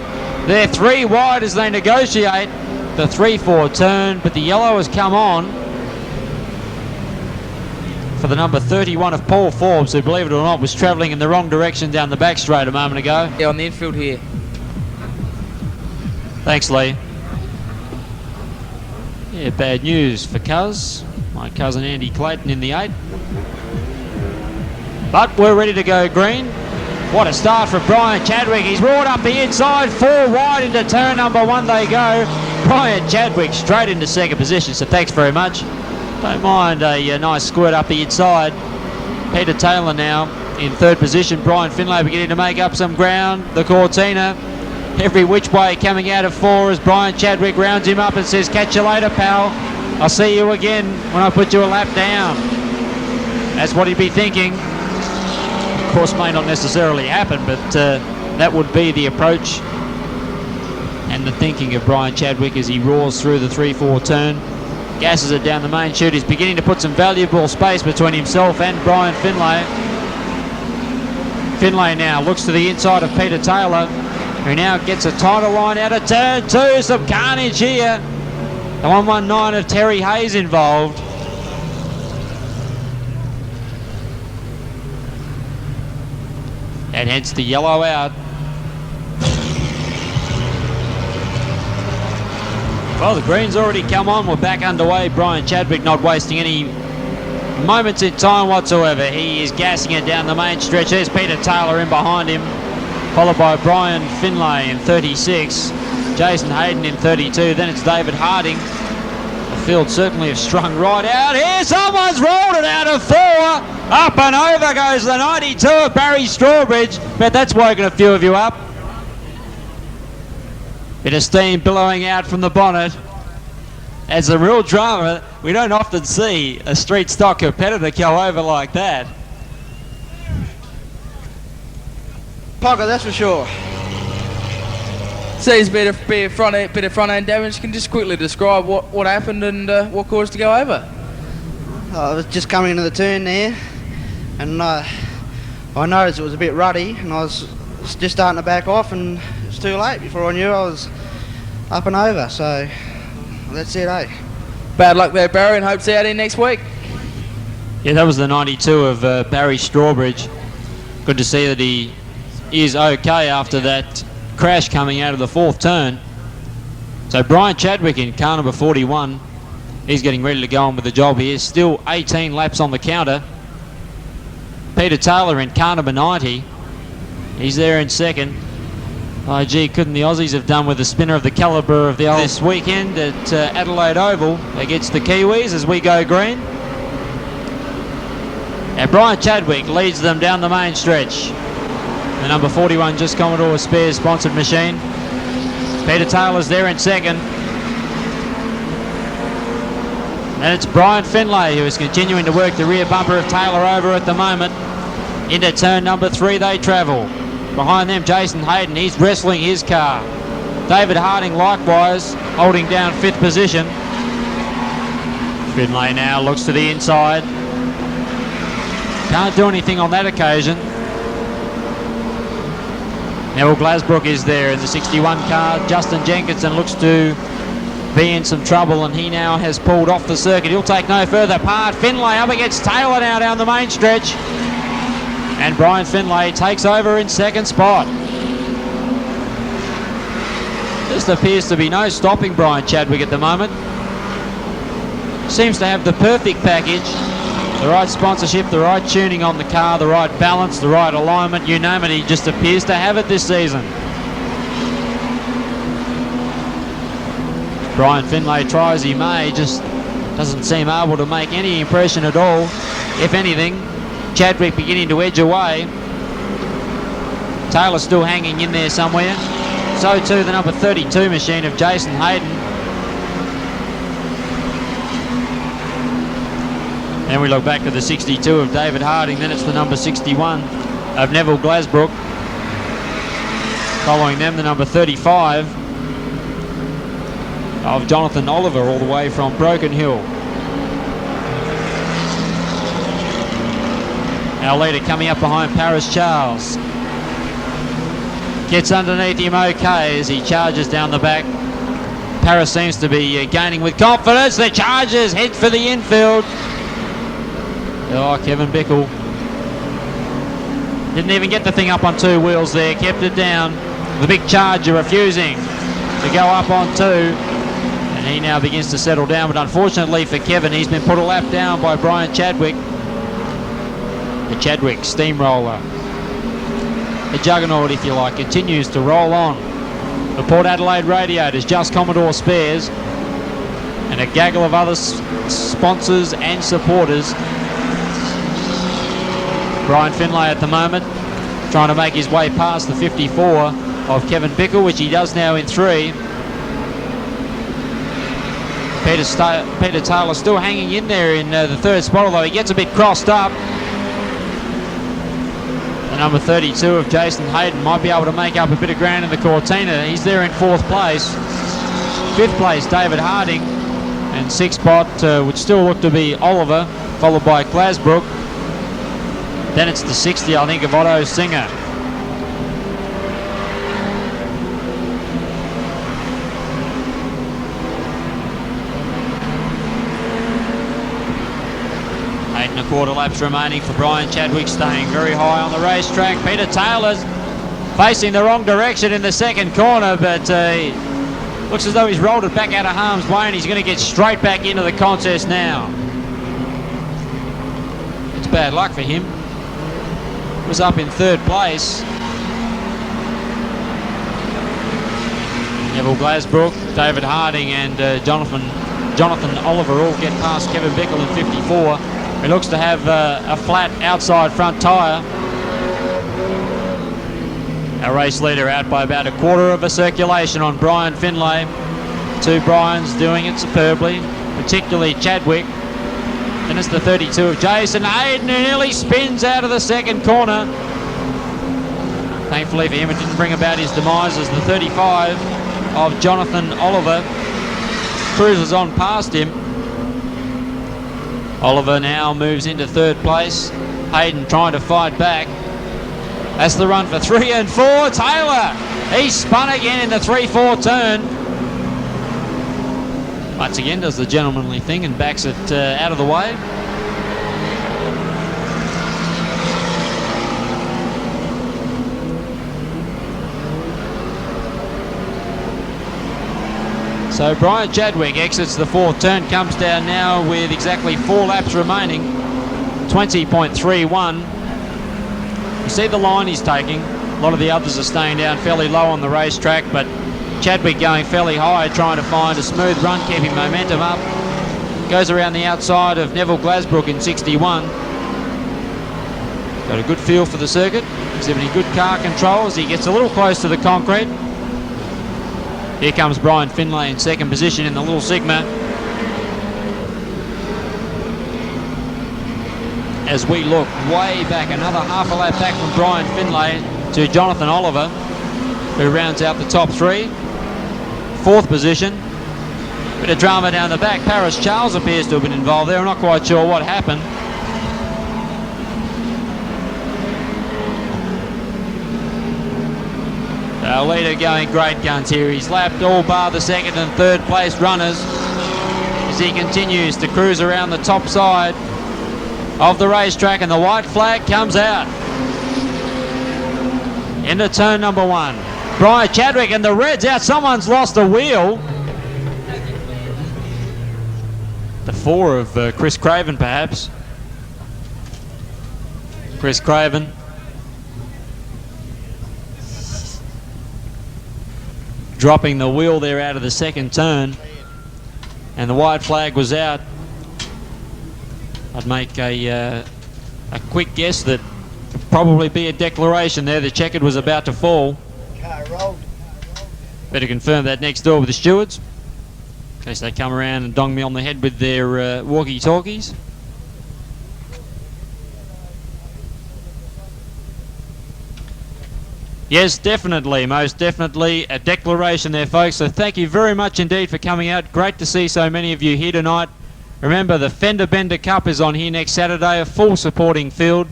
They're 3 wide as they negotiate the 3-4 turn, but the yellow has come on for the number 31 of Paul Forbes, who, believe it or not, was travelling in the wrong direction down the back straight a moment ago. Yeah, on the infield here. Thanks, Lee. Yeah, bad news for Cuz. My cousin Andy Clayton in the 8. But we're ready to go green. What a start from Brian Chadwick. He's roared up the inside, 4 wide into turn number 1 they go. Brian Chadwick straight into second position, so thanks very much. Don't mind a nice squirt up the inside. Peter Taylor now in third position. Brian Finlay beginning to make up some ground. The Cortina every which way coming out of 4 as Brian Chadwick rounds him up and says, catch you later, pal. I'll see you again when I put you a lap down. That's what he'd be thinking. Of course, may not necessarily happen, but that would be the approach and the thinking of Brian Chadwick as he roars through the 3-4 turn. Gasses it down the main chute. He's beginning to put some valuable space between himself and Brian Finlay. Finlay now looks to the inside of Peter Taylor, who now gets a tighter line out of turn 2. Some carnage here. The 119 of Terry Hayes involved. And hence the yellow out. Well, the green's already come on. We're back underway. Brian Chadwick not wasting any moments in time whatsoever. He is gassing it down the main stretch. There's Peter Taylor in behind him, followed by Brian Finlay in 36. Jason Hayden in 32. Then it's David Harding. The field certainly have strung right out here. Someone's rolled it out of 4. Up and over goes the 92 of Barry Strawbridge. Bet that's woken a few of you up. Bit of steam billowing out from the bonnet. As a real drama, we don't often see a street stock competitor go over like that. Parker, that's for sure. Seems a bit of front end damage. Can you just quickly describe what happened and what caused to go over? I was just coming into the turn there, and I noticed it was a bit ruddy, and I was just starting to back off, and it was too late. Before I knew, I was up and over. So that's it, eh? Bad luck there, Barry, and hope to see you out in next week. Yeah, that was the 92 of Barry Strawbridge. Good to see that he is okay after that crash coming out of the fourth turn. So Brian Chadwick in car number 41. He's getting ready to go on with the job here. Still 18 laps on the counter. Peter Taylor in car number 90. He's there in second. Oh, gee, couldn't the Aussies have done with a spinner of the calibre of the old this weekend at Adelaide Oval against the Kiwis as we go green. And Brian Chadwick leads them down the main stretch. The number 41 Just Commodore Spares sponsored machine. Peter Taylor's there in second. And it's Brian Finlay who is continuing to work the rear bumper of Taylor over at the moment. Into turn number 3 they travel. Behind them Jason Hayden, he's wrestling his car. David Harding likewise holding down 5th position. Finlay now looks to the inside. Can't do anything on that occasion. Neville Glasbrook is there in the 61 car. Justin Jenkinson looks to be in some trouble, and he now has pulled off the circuit. He'll take no further part. Finlay up against Taylor now down the main stretch. And Brian Finlay takes over in second spot. Just appears to be no stopping Brian Chadwick at the moment. Seems to have the perfect package. The right sponsorship, the right tuning on the car, the right balance, the right alignment, you name it, he just appears to have it this season. Brian Finlay try as he may, just doesn't seem able to make any impression at all. If anything, Chadwick beginning to edge away. Taylor still hanging in there somewhere. So too the number 32 machine of Jason Hayden. Then we look back to the 62 of David Harding. Then it's the number 61 of Neville Glasbrook. Following them, the number 35 of Jonathan Oliver, all the way from Broken Hill. Our leader coming up behind Paris Charles. Gets underneath him okay as he charges down the back. Paris seems to be gaining with confidence. The Chargers head for the infield. Oh, Kevin Bickle didn't even get the thing up on 2 wheels there, kept it down. The big Charger refusing to go up on 2, and he now begins to settle down, but unfortunately for Kevin, he's been put a lap down by Brian Chadwick. The Chadwick steamroller, the juggernaut if you like, continues to roll on. The Port Adelaide Radiators, Just Commodore Spares, and a gaggle of other sponsors and supporters. Brian Finlay at the moment trying to make his way past the 54 of Kevin Bickle, which he does now in 3. Peter Taylor still hanging in there in the 3rd spot, although he gets a bit crossed up. The number 32 of Jason Hayden might be able to make up a bit of ground in the Cortina. He's there in 4th place. 5th place David Harding, and 6th spot would still look to be Oliver, followed by Glasbrook. Then it's the 60, I think, of Otto Singer. Eight and a quarter laps remaining for Brian Chadwick, staying very high on the racetrack. Peter Taylor's facing the wrong direction in the 2nd corner, but looks as though he's rolled it back out of harm's way, and he's going to get straight back into the contest now. It's bad luck for him. Was up in 3rd place. Neville Glasbrook, David Harding and Jonathan Oliver all get past Kevin Bickle in 54. He looks to have a flat outside front tyre. Our race leader out by about a quarter of a circulation on Brian Finlay. 2 Bryans doing it superbly, particularly Chadwick. And it's the 32 of Jason Hayden, who nearly spins out of the 2nd corner. Thankfully for him, it didn't bring about his demise as the 35 of Jonathan Oliver cruises on past him. Oliver now moves into third place. Hayden trying to fight back. That's the run for 3 and 4. Taylor, he spun again in the 3-4 turn. Once again does the gentlemanly thing and backs it out of the way. So Brian Chadwick exits the 4th turn, comes down now with exactly 4 laps remaining, 20.31. You see the line he's taking. A lot of the others are staying down fairly low on the racetrack, but Chadwick going fairly high, trying to find a smooth run, keeping momentum up. Goes around the outside of Neville Glasbrook in 61. Got a good feel for the circuit, exhibiting good car control as he gets a little close to the concrete. Here comes Brian Finlay in 2nd position in the Little Sigma. As we look way back, another half a lap back from Brian Finlay to Jonathan Oliver, who rounds out the top 3. 4th position. Bit of drama down the back. Paris Charles appears to have been involved there. I'm not quite sure what happened. Our leader going great guns here. He's lapped all bar the 2nd and 3rd place runners as he continues to cruise around the top side of the racetrack, and the white flag comes out into turn number 1. Brian Chadwick and the red's out. Someone's lost a wheel. The 4 of Chris Craven, perhaps. Chris Craven. Dropping the wheel there out of the 2nd turn, and the white flag was out. I'd make a quick guess that probably be a declaration there. The checkered was about to fall. Better confirm that next door with the stewards, in case they come around and dong me on the head with their walkie-talkies. Yes, definitely, most definitely a declaration there, folks. So thank you very much indeed for coming out. Great to see so many of you here tonight. Remember, the Fender Bender Cup is on here next Saturday, a full supporting field.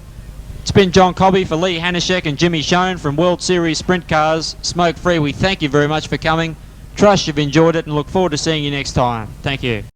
It's been John Cobby for Lee Hanishek and Jimmy Schoen from World Series Sprint Cars, Smoke Free. We thank you very much for coming. Trust you've enjoyed it and look forward to seeing you next time. Thank you.